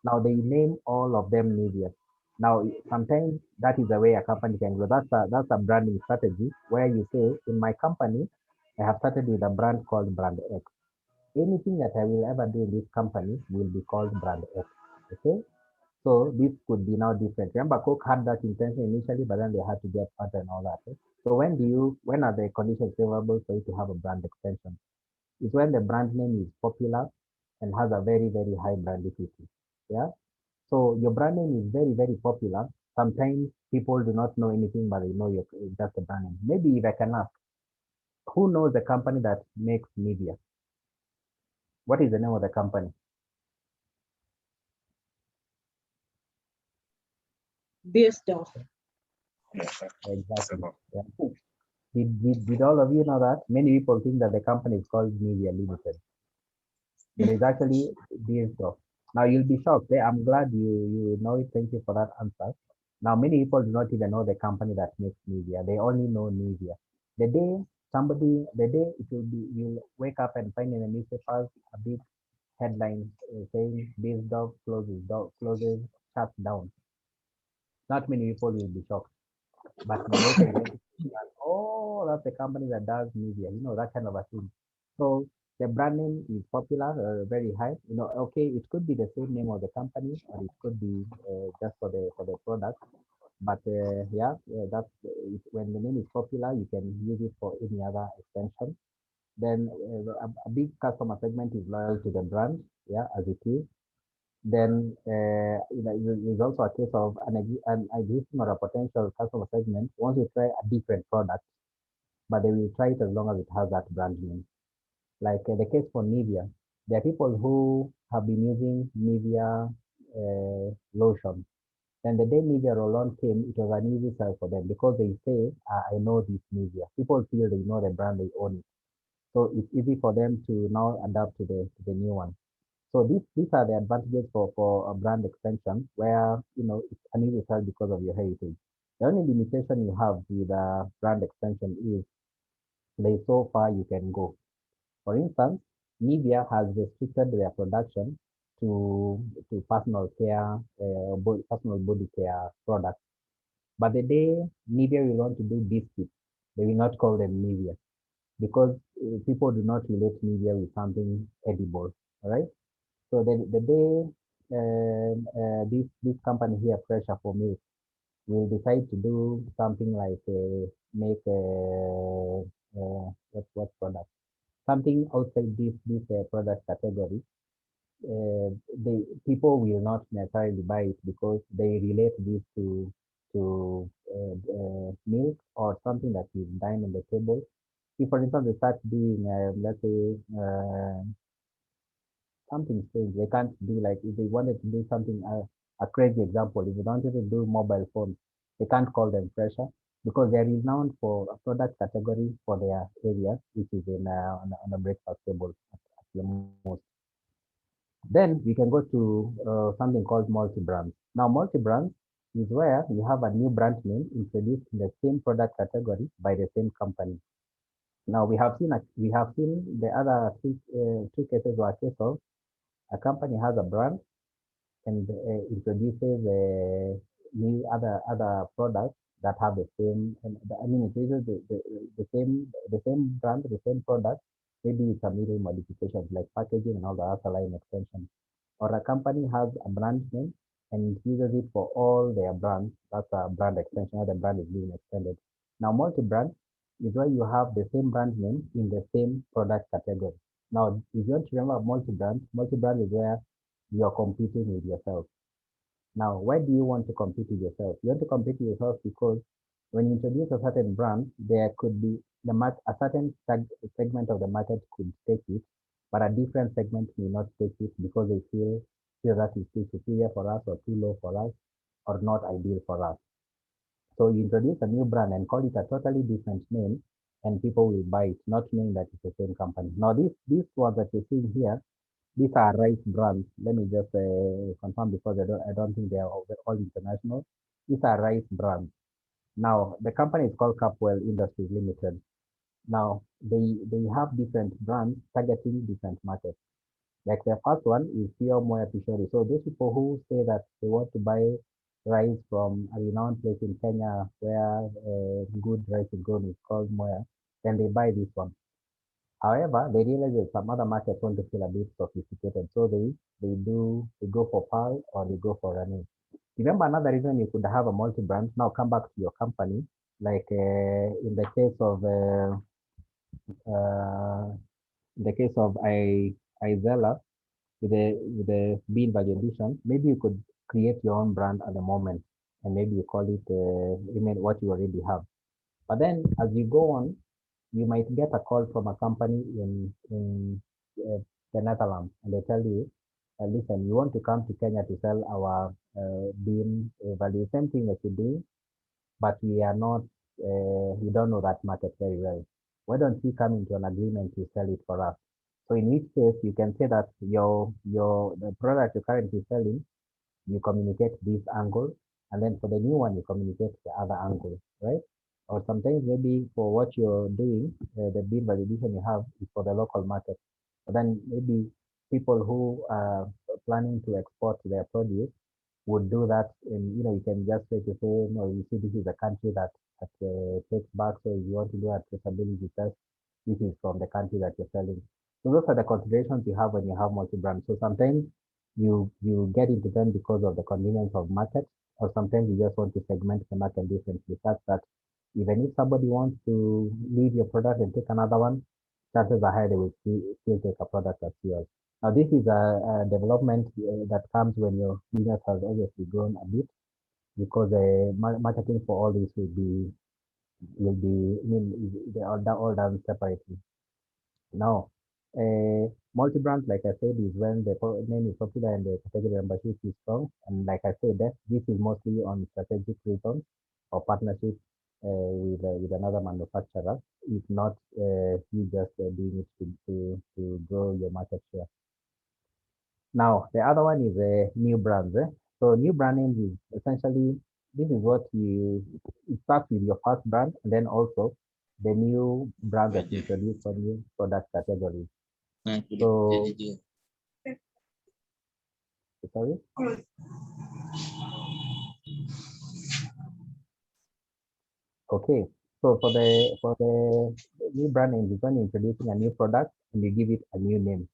Now they name all of them Nivea. Now sometimes that is the way a company can go. That's a branding strategy where you say, in my company, I have started with a brand called Brand X. Anything that I will ever do in this company will be called Brand X. Okay. So this could be now different. Remember, Coke had that intention initially, but then they had to get fat and all that. So when are the conditions favorable for you to have a brand extension? It's when the brand name is popular and has a very, very high brand equity. Yeah. So your brand name is very, very popular. Sometimes people do not know anything, but they know just a brand name. Maybe if I can ask, who knows the company that makes Nivea? What is the name of the company? Beiersdorf. Exactly. Yeah. Did all of you know that? Many people think that the company is called Nivea Limited. But it's actually Beiersdorf. Now you'll be shocked. I'm glad you know it. Thank you for that answer. Now many people do not even know the company that makes Nivea. They only know Nivea. The day it will be, you'll wake up and find in the newspapers a big headline saying Beiersdorf closes, shuts down. Not many people will be shocked. But oh, that's the company that does Nivea, that kind of a thing. So the brand name is popular, very high. Okay, it could be the same name of the company, or it could be just for the product. But that's when the name is popular, you can use it for any other extension. Then a big customer segment is loyal to the brand, as it is. Then there's also a case of an existing or a potential customer segment wants to try a different product, but they will try it as long as it has that brand name. Like the case for Nivea, there are people who have been using Nivea lotion. Then the day Nivea roll-on came, it was an easy sell for them because they say, I know this Nivea. People feel they know the brand, they own it. So it's easy for them to now adapt to the new one. So these are the advantages for a brand extension where, it's an easy sell because of your heritage. The only limitation you have with a brand extension is there's so far you can go. For instance, Nivea has restricted their production to personal care, personal body care products. But the day Nivea will want to do biscuits, they will not call them Nivea because people do not relate Nivea with something edible, all right? So the day this company here, Fresher for Milk, will decide to do something like make what product? Something outside this product category, the people will not necessarily buy it because they relate this to milk or something that is dine on the table. If, for instance, they start doing, let's say, something strange, they can't do, like if they wanted to do something, a crazy example, if they wanted to do mobile phones, They can't call them fresher because they're renowned for a product category for their area, which is in on a breakfast table at the most. Then we can go to something called multi-brand. Now, multi-brand is where you have a new brand name introduced in the same product category by the same company. Now, we have seen the other two cases were case of a company has a brand and introduces new other products that have the same. I mean, it uses the same brand, the same product, maybe with some little modifications like packaging and all the other line extensions. Or a company has a brand name and uses it for all their brands. That's a brand extension, or the brand is being extended. Now, multi-brand is where you have the same brand name in the same product category. Now, if you want to remember multi-brand is where you're competing with yourself. Now, why do you want to compete with yourself? You want to compete with yourself because when you introduce a certain brand, there could be a certain segment of the market could take it, but a different segment may not take it because they feel that is too superior for us or too low for us or not ideal for us. So you introduce a new brand and call it a totally different name and people will buy it, not knowing that it's the same company. Now, these ones that you're seeing here, these are rice brands. Let me just confirm because I don't think they are all international. These are rice brands. Now, the company is called Capwell Industries Limited. Now, they have different brands targeting different markets. Like the first one is Pure Moya Pishori. So those people who say that they want to buy rice from a renowned place in Kenya where good rice is grown is called Moya, then they buy this one. However, they realize that some other markets want to feel a bit sophisticated. So they go for Pearl or they go for Rani. Remember another reason you could have a multi-brand. Now come back to your company, like in the case of Izella with the bean value addition, maybe you could create your own brand at the moment and maybe you call it what you already have. But then as you go on, you might get a call from a company in the Netherlands and they tell you, listen, you want to come to Kenya to sell our bean value, same thing that you do, but we are not, we don't know that market very well. Why don't we come into an agreement to sell it for us? So in which case you can say that the product you're currently selling, you communicate this angle, and then for the new one you communicate the other angle, right? Or sometimes maybe for what you're doing, the bean validation you have is for the local market. But then maybe people who are planning to export their produce would do that, and you can just say no, you see, this is a country that takes back. So if you want to do a traceability test, this is from the country that you're selling. So those are the considerations you have when you have multi-brand. So sometimes you get into them because of the convenience of market, or sometimes you just want to segment the market differently, such that even if somebody wants to leave your product and take another one, chances are high they will still take a product that's yours. Now, this is a development that comes when your business has obviously grown a bit, because marketing for all this will be, I mean, they are all done separately. Now, multi-brand, like I said, is when the name is popular and the category membership is strong. And like I said, this is mostly on strategic reasons or partnership with another manufacturer. If not, you just doing it to grow your market share. Now, the other one is new brands. So new branding is essentially, this is what it starts with your first brand and then also the new brand that you introduce for new product categories. So, sorry? Okay, so for the new brand name, it's when you're introducing a new product and you give it a new name.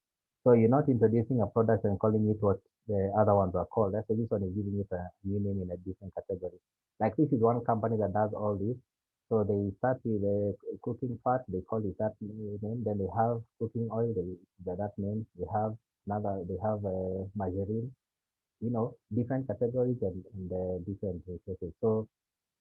So you're not introducing a product and calling it what the other ones are called. So this one is giving it a new name in a different category. Like this is one company that does all this. So they start with the cooking fat, they call it that name. Then they have cooking oil, that name. They have margarine. Different categories and different cases. So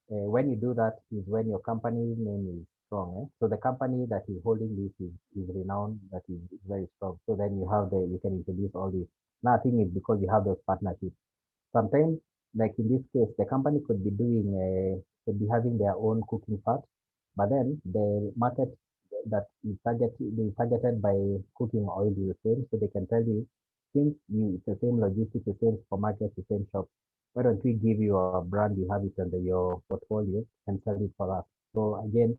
when you do that is when your company's name is strong. So the company that is holding this is renowned, that is very strong. So then you can introduce all this. Nothing is because you have those partnerships. Sometimes like in this case, the company could be could be having their own cooking pot, but then the market that is targeted by cooking oil is the same, so they can tell you, since it's the same logistics, the same supermarket, the same shop, why don't we give you a brand, you have it under your portfolio and sell it for us? So again,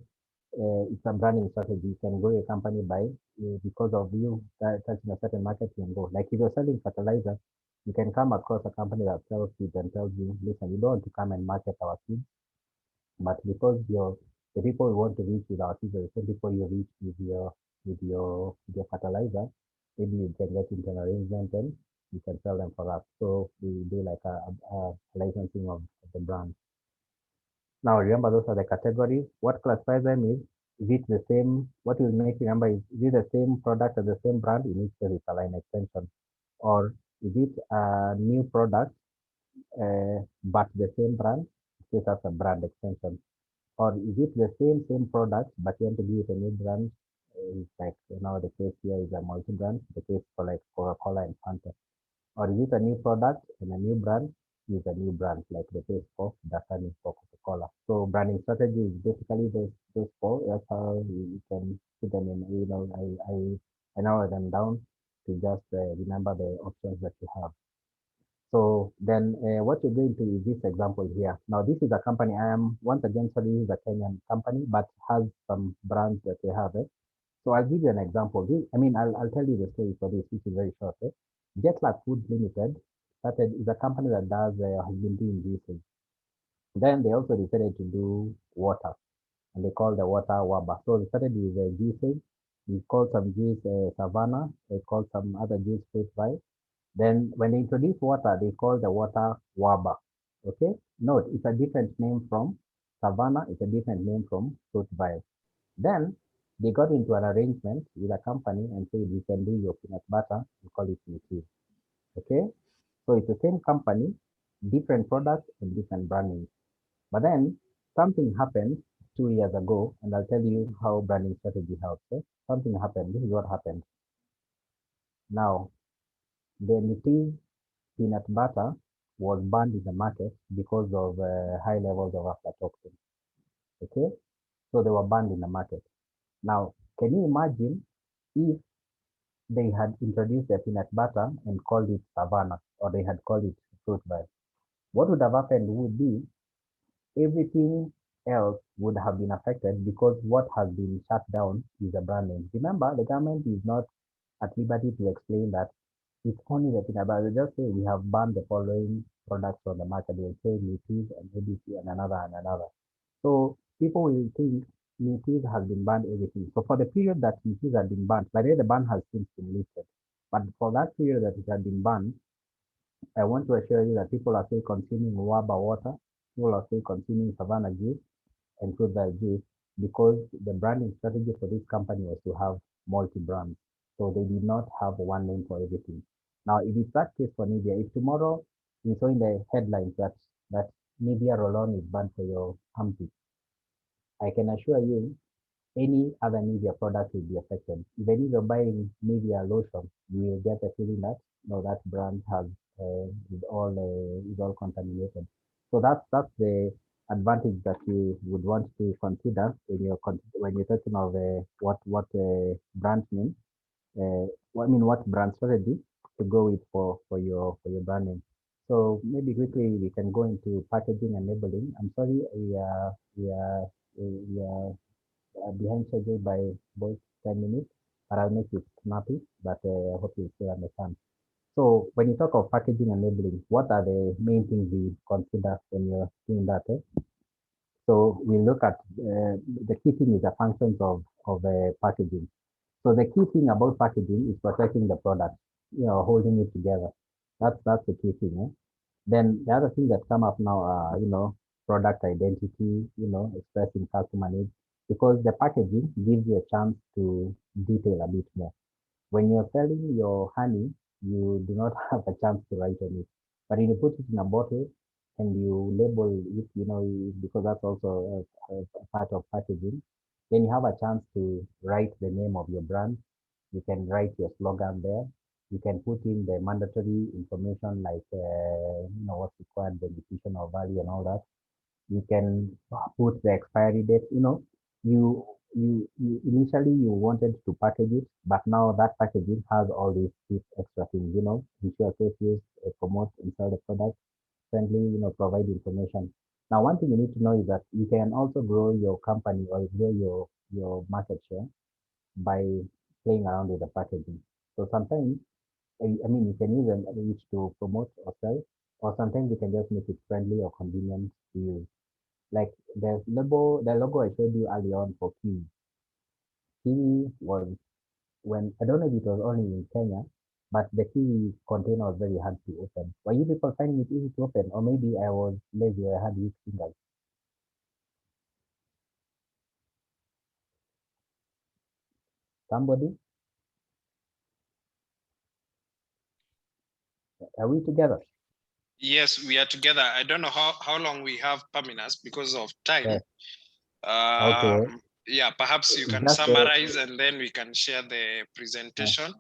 it's a branding strategy. You can grow your company by because of you touching a certain market, you can go. Like if you're selling fertilizer, you can come across a company that sells seeds and tells you, listen, we don't want to come and market our seeds, but because the people we want to reach with our seeds are the same people you reach with your fertilizer, maybe you can get into an arrangement and you can sell them for that. So we do like a licensing of the brand. Now remember, those are the categories. What classifies them is it the same? What will make you remember is it the same product or the same brand? In each case, it's a line extension, or is it a new product but the same brand? In case that's a brand extension, or is it the same product but you want to give it a new brand? It's like the case here is a multi-brand. The case for like Coca-Cola and Fanta. Or is it a new product and a new brand is a new brand, like the case for Dasani for Coca-Cola. So branding strategy is basically those four. That's how you can put them in. I narrow them down to just remember the options that you have. So then what you're going to is this example here. Now this is a company, I am once again, sorry, this is a Kenyan company, but has some brands that they have. So I'll give you an example. I'll tell you the story for this, which is very short. Jetlag Foods Limited is a company that has been doing juices. Then they also decided to do water, and they call the water Waba. So they started with juices. We called some juice Savannah. They called some other juice Fruit Fry. Then when they introduced water, they called the water Waba. Okay? Note, it's a different name from Savannah. It's a different name from Fruit Fry. Then they got into an arrangement with a company and said, we can do your peanut butter and call it Nutriv. Okay? So it's the same company, different products and different branding. But then something happened 2 years ago, and I'll tell you how branding strategy helps. Something happened. This is what happened. Now, the Nutriv peanut butter was banned in the market because of high levels of aflatoxin. Okay? So they were banned in the market. Now, can you imagine if they had introduced the peanut butter and called it Savannah, or they had called it Fruit Fry? What would have happened would be everything else would have been affected, because what has been shut down is the brand name. Remember, the government is not at liberty to explain that it's only the peanut butter. They just say we have banned the following products on the market. They'll say Nutriv and ABC and another and another. So people will think Nutriv has been banned everything. So for the period that Nutriv had been banned, by the way, the ban has since been lifted. But for that period that it had been banned, I want to assure you that people are still consuming Waba water, people are still consuming Savannah juice and Fruit Fry juice, because the branding strategy for this company was to have multi-brands. So they did not have one name for everything. Now, if it's that case for Nivea, if tomorrow we saw in the headlines that Nivea roll-on is banned for your armpit, I can assure you any other Nivea product will be affected. Even if you're buying Nivea lotion, you will get a feeling that no, that brand has is all contaminated. So that's the advantage that you would want to consider when you're talking of what brand name. What brand strategy to go with for your branding. So maybe quickly we can go into packaging and labeling. I'm sorry, we are behind schedule by about 10 minutes, but I'll make it snappy, but I hope you still understand. So when you talk of packaging and labeling, what are the main things we consider when you're doing that? So we look at the key thing is the functions of packaging. So the key thing about packaging is protecting the product, holding it together. That's the key thing. Then the other thing that come up now are, product identity, expressing customer needs, because the packaging gives you a chance to detail a bit more. When you're selling your honey, you do not have a chance to write on it. But when you put it in a bottle and you label it, because that's also a part of packaging, then you have a chance to write the name of your brand. You can write your slogan there. You can put in the mandatory information like, what's required, the nutritional value and all that. You can put the expiry date. You initially you wanted to package it, but now that packaging has all these extra things. Ensure safe use, promote and sell the product, friendly, provide information. Now, one thing you need to know is that you can also grow your company or grow your market share by playing around with the packaging. So sometimes, you can use them to promote or sell, or sometimes you can just make it friendly or convenient to use. Like the logo I showed you earlier on for Kiwi. Kiwi was I don't know if it was only in Kenya, but the Kiwi container was very hard to open. Were you people finding it easy to open? Or maybe I was lazy or I had weak fingers? Somebody? Are we together? Yes, we are together. I don't know how long we have, Paminas, because of time. Yes. Okay. Yeah, perhaps you can Just, summarize and then we can share the presentation.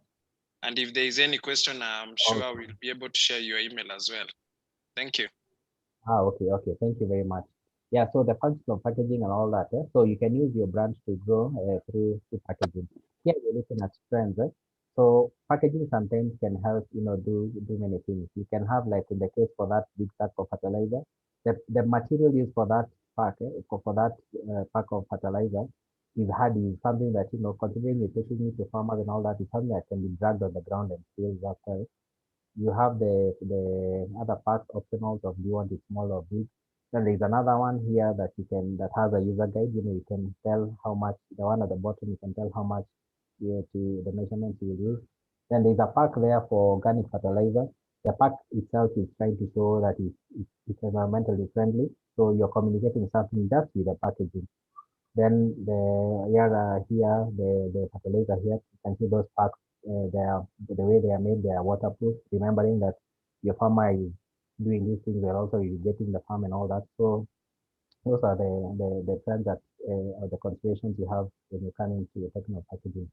And if there is any question, I'm sure we'll be able to share your email as well. Thank you. Okay. Thank you very much. Yeah, so the function of packaging and all that. So you can use your brand to grow through packaging. Here we're looking at trends. So packaging sometimes can help, do many things. You can have, like in the case for that big sack of fertilizer, the material used for that pack, for that pack of fertilizer is hardy, something that, considering you're taking it to farmers and all that, is something that can be dragged on the ground and still work well. You have the other parts optionals of do you want it small or big. Then there's another one here that has a user guide. You can tell how much, the one at the bottom, you can tell how much to the measurements you will use. Then there's a pack there for organic fertilizer. The pack itself is trying to show that it's environmentally friendly. So you're communicating something just with the packaging. Then the fertilizer here, you can see those packs, the way they are made, they are waterproof, remembering that your farmer is doing these things, they're also irrigating the farm and all that. So those are the trends that, or the considerations you have when you come into talking of packaging.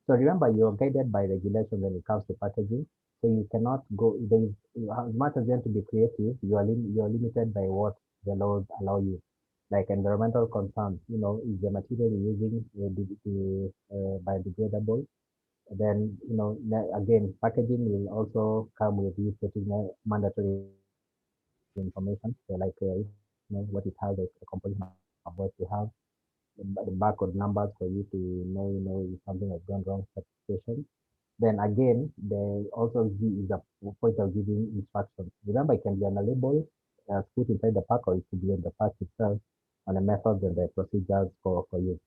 So remember, you're guided by regulations when it comes to packaging. So you cannot go, as much as you want to be creative, you are limited by what the laws allow you. Like environmental concerns, is the material you're using biodegradable? Then, again, packaging will also come with you putting mandatory information, so like, what it has, the composition of what you have, the barcode numbers for you to know if something has gone wrong, certification. Then again, there also is a point of giving instructions. Remember, it can be on a label, put inside the pack, or it could be on the pack itself, on the methods and the procedures for you.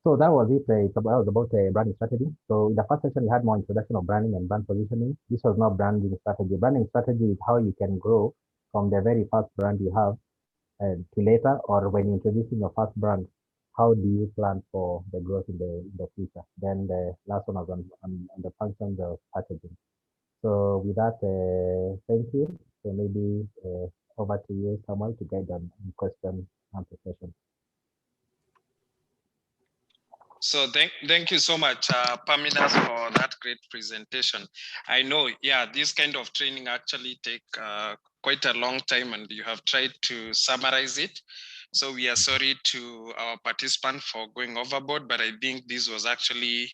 So that was it. That was about branding strategy. So in the first section, we had more introduction of branding and brand positioning. This was not branding strategy. Branding strategy is how you can grow from the very first brand you have to later, or when introducing your first brand, how do you plan for the growth in the future? Then the last one was on the functions of packaging. So with that, thank you. So maybe over to you, Samuel, to guide on question answer session. So thank you so much, Paminas, for that great presentation. I know, this kind of training actually take quite a long time, and you have tried to summarize it. So we are sorry to our participants for going overboard, but I think this was actually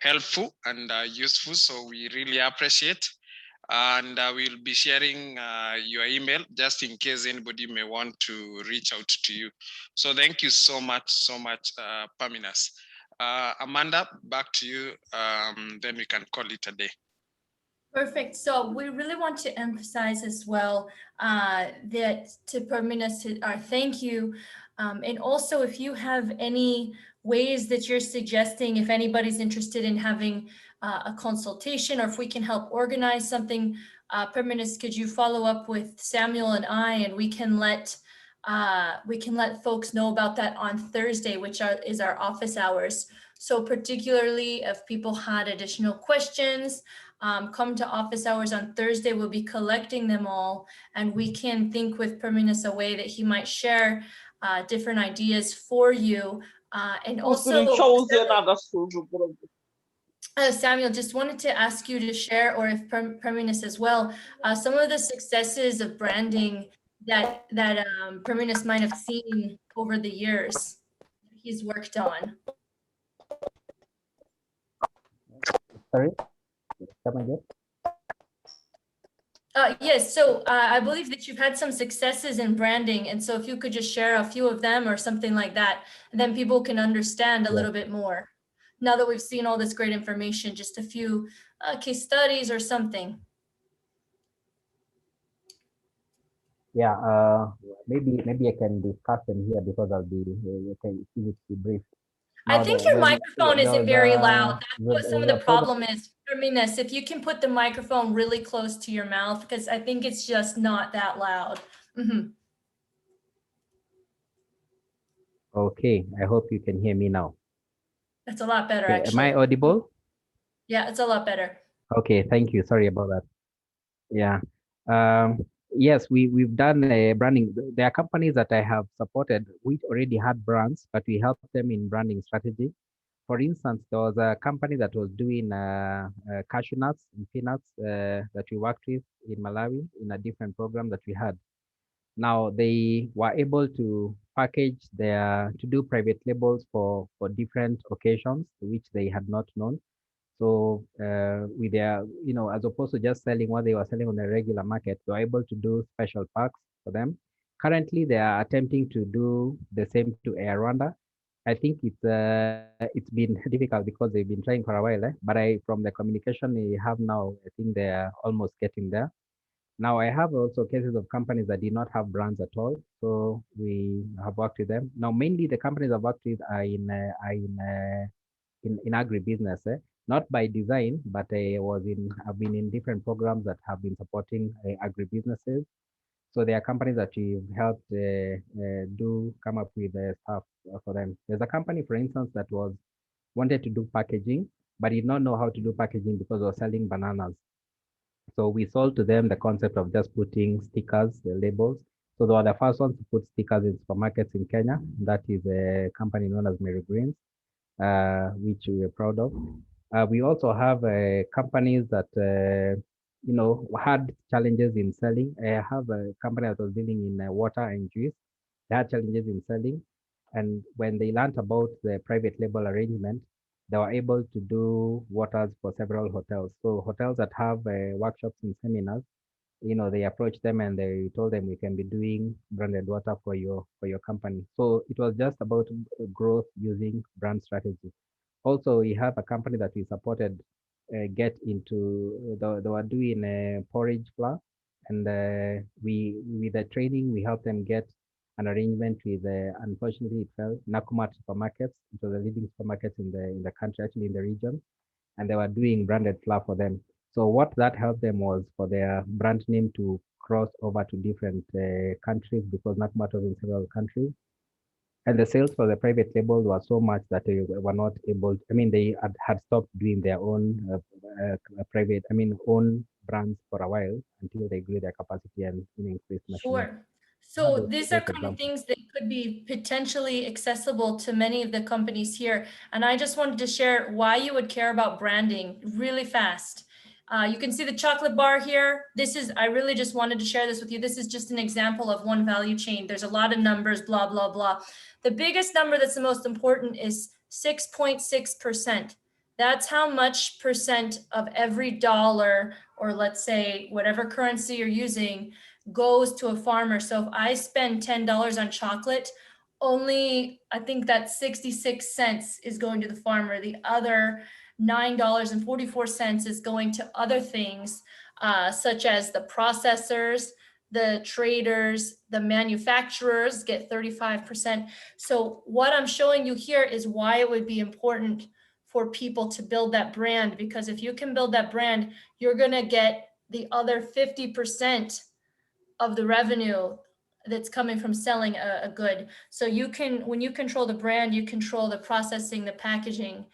helpful and useful. So we really appreciate. And we'll be sharing your email just in case anybody may want to reach out to you. So thank you so much, Paminas. Amanda, back to you. Then we can call it a day. Perfect. So we really want to emphasize as well that to Paminas, our thank you. And also, if you have any ways that you're suggesting, if anybody's interested in having a consultation, or if we can help organize something, Paminas, could you follow up with Samuel and I, and we can let folks know about that on Thursday, which is our office hours. So particularly if people had additional questions, come to office hours on Thursday. We'll be collecting them all, and we can think with Paminas a way that he might share different ideas for you. And also, Samuel, just wanted to ask you to share, or if Praminus as well, some of the successes of branding that Praminus might have seen over the years he's worked on. Sorry, come again. Yes, so I believe that you've had some successes in branding, and so if you could just share a few of them or something like that, then people can understand a little bit more. Now that we've seen all this great information, just a few case studies or something. Yeah, maybe I can discuss them here because I'll be brief. I think your microphone isn't very loud. That's what some of the problem is. Praminus, if you can put the microphone really close to your mouth, because I think it's just not that loud. Okay, I hope you can hear me now. That's a lot better, Okay, actually. am I audible? Yeah, it's a lot better. Okay, thank you. Sorry about that. Yeah. Yes, we've done branding. There are companies that I have supported which already had brands, but we helped them in branding strategy. For instance, there was a company that was doing cashew nuts and peanuts that we worked with in Malawi in a different program that we had. Now they were able to package to do private labels for different occasions which they had not known. So with their, as opposed to just selling what they were selling on the regular market, they were able to do special packs for them. Currently, they are attempting to do the same to Air Rwanda. I think it's been difficult because they've been trying for a while, but from the communication we have now, I think they are almost getting there. Now, I have also cases of companies that did not have brands at all, so we have worked with them. Now, mainly the companies I've worked with are in agribusiness, not by design, but I've been in different programs that have been supporting agribusinesses. So there are companies that we've helped come up with stuff for them. There's a company, for instance, that wanted to do packaging, but did not know how to do packaging because they were selling bananas. So we sold to them the concept of just putting stickers, labels. So they were the first ones to put stickers in supermarkets in Kenya. That is a company known as Mary Greens, which we are proud of. We also have companies that had challenges in selling. I have a company that was dealing in water and juice. They had challenges in selling. And when they learned about the private label arrangement, they were able to do waters for several hotels. So hotels that have workshops and seminars, they approached them and they told them we can be doing branded water for your company. So it was just about growth using brand strategy. Also, we have a company that we supported get into, they were doing porridge flour, and with the training, we helped them get an arrangement with, unfortunately, it fell, Nakumatt Supermarkets. It was a leading supermarket in the country, actually in the region, and they were doing branded flour for them. So what that helped them was for their brand name to cross over to different countries, because Nakumatt was in several countries. And the sales for the private labels were so much that they were not able, they had stopped doing their own own brands for a while until they grew their capacity and increased machinery. Sure. So these are kind of things that could be potentially accessible to many of the companies here. And I just wanted to share why you would care about branding really fast. You can see the chocolate bar here. I really just wanted to share this with you. This is just an example of one value chain. There's a lot of numbers, blah, blah, blah. The biggest number that's the most important is 6.6%. That's how much percent of every dollar, or let's say whatever currency you're using, goes to a farmer. So if I spend $10 on chocolate, only I think that 66 cents is going to the farmer. The other $9.44 is going to other things, such as the processors, the traders, the manufacturers get 35%. So what I'm showing you here is why it would be important for people to build that brand, because if you can build that brand, you're gonna get the other 50% of the revenue that's coming from selling a good. So when you control the brand, you control the processing, the packaging,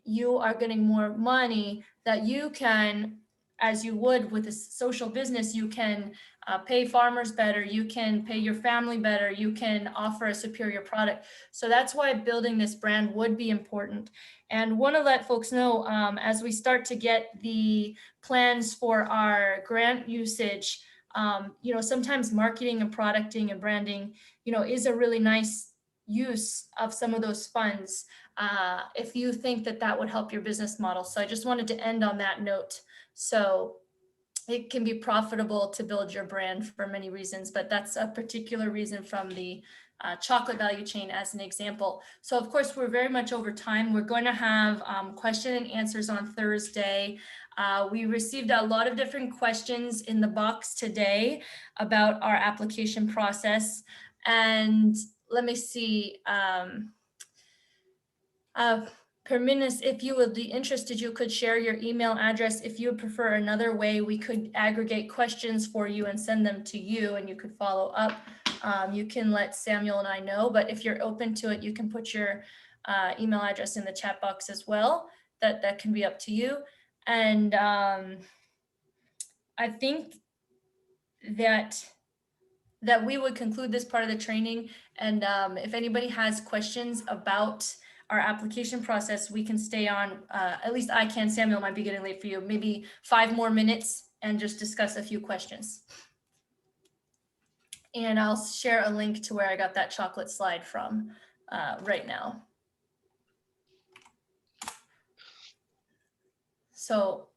you are getting more money that you can as you would with a social business, you can pay farmers better, you can pay your family better, you can offer a superior product. So that's why building this brand would be important. And want to let folks know, as we start to get the plans for our grant usage, sometimes marketing and producting and branding, is a really nice use of some of those funds, if you think that that would help your business model. So I just wanted to end on that note. So it can be profitable to build your brand for many reasons, but that's a particular reason from the chocolate value chain as an example. So of course, we're very much over time. We're going to have question and answers on Thursday. We received a lot of different questions in the box today about our application process. And let me see. Perminis, if you would be interested, you could share your email address. If you would prefer another way, we could aggregate questions for you and send them to you and you could follow up. You can let Samuel and I know, but if you're open to it, you can put your email address in the chat box as well. That can be up to you. And I think that we would conclude this part of the training. And if anybody has questions about our application process, we can stay on, at least I can. Samuel might be getting late for you, maybe 5 more minutes and just discuss a few questions. And I'll share a link to where I got that chocolate slide from right now. So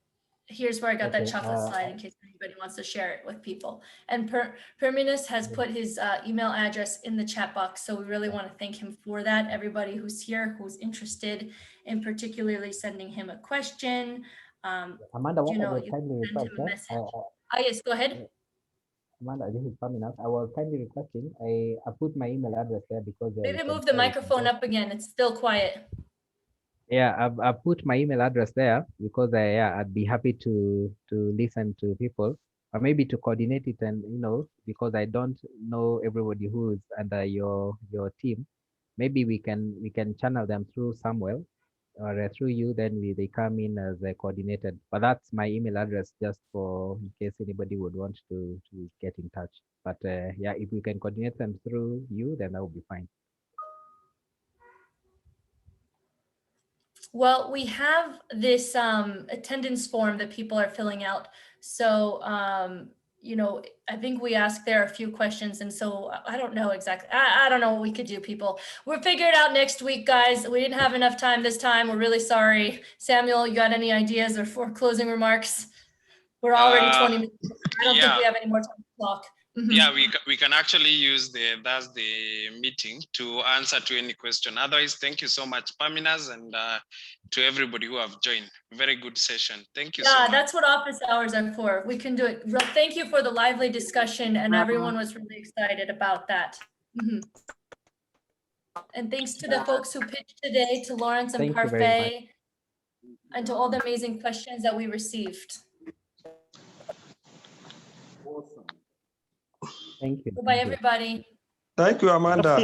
here's where I got that chocolate slide in case anybody wants to share it with people. And Perminis has put his email address in the chat box. So we really want to thank him for that. Everybody who's here, who's interested in particularly sending him a question. Amanda, what I was kindly requesting. Yes, go ahead. Amanda, this is Perminis. I was kindly requesting, I put my email address there because maybe move the microphone up again. It's still quiet. Yeah, I've put my email address there because I'd be happy to listen to people, or maybe to coordinate it, and because I don't know everybody who's under your team, maybe we can channel them through Samuel or through you. Then they come in as coordinated. But that's my email address, just for in case anybody would want to get in touch. But if we can coordinate them through you, then that would be fine. Well, we have this attendance form that people are filling out. So, I think we asked there a few questions. And so I don't know exactly. I don't know what we could do, people. We'll figure it out next week, guys. We didn't have enough time this time. We're really sorry. Samuel, you got any ideas or for closing remarks? We're already 20 minutes. I don't think we have any more time to talk. Mm-hmm. Yeah, we can actually use the Thursday meeting to answer to any question. Otherwise, thank you so much, Perminis, and to everybody who have joined. Very good session. Thank you so much. Yeah, that's what office hours are for. We can do it. Thank you for the lively discussion, and everyone was really excited about that. Mm-hmm. And thanks to the folks who pitched today, to Lawrence and Parfait, and to all the amazing questions that we received. Thank you. Goodbye, everybody. Thank you, Amanda.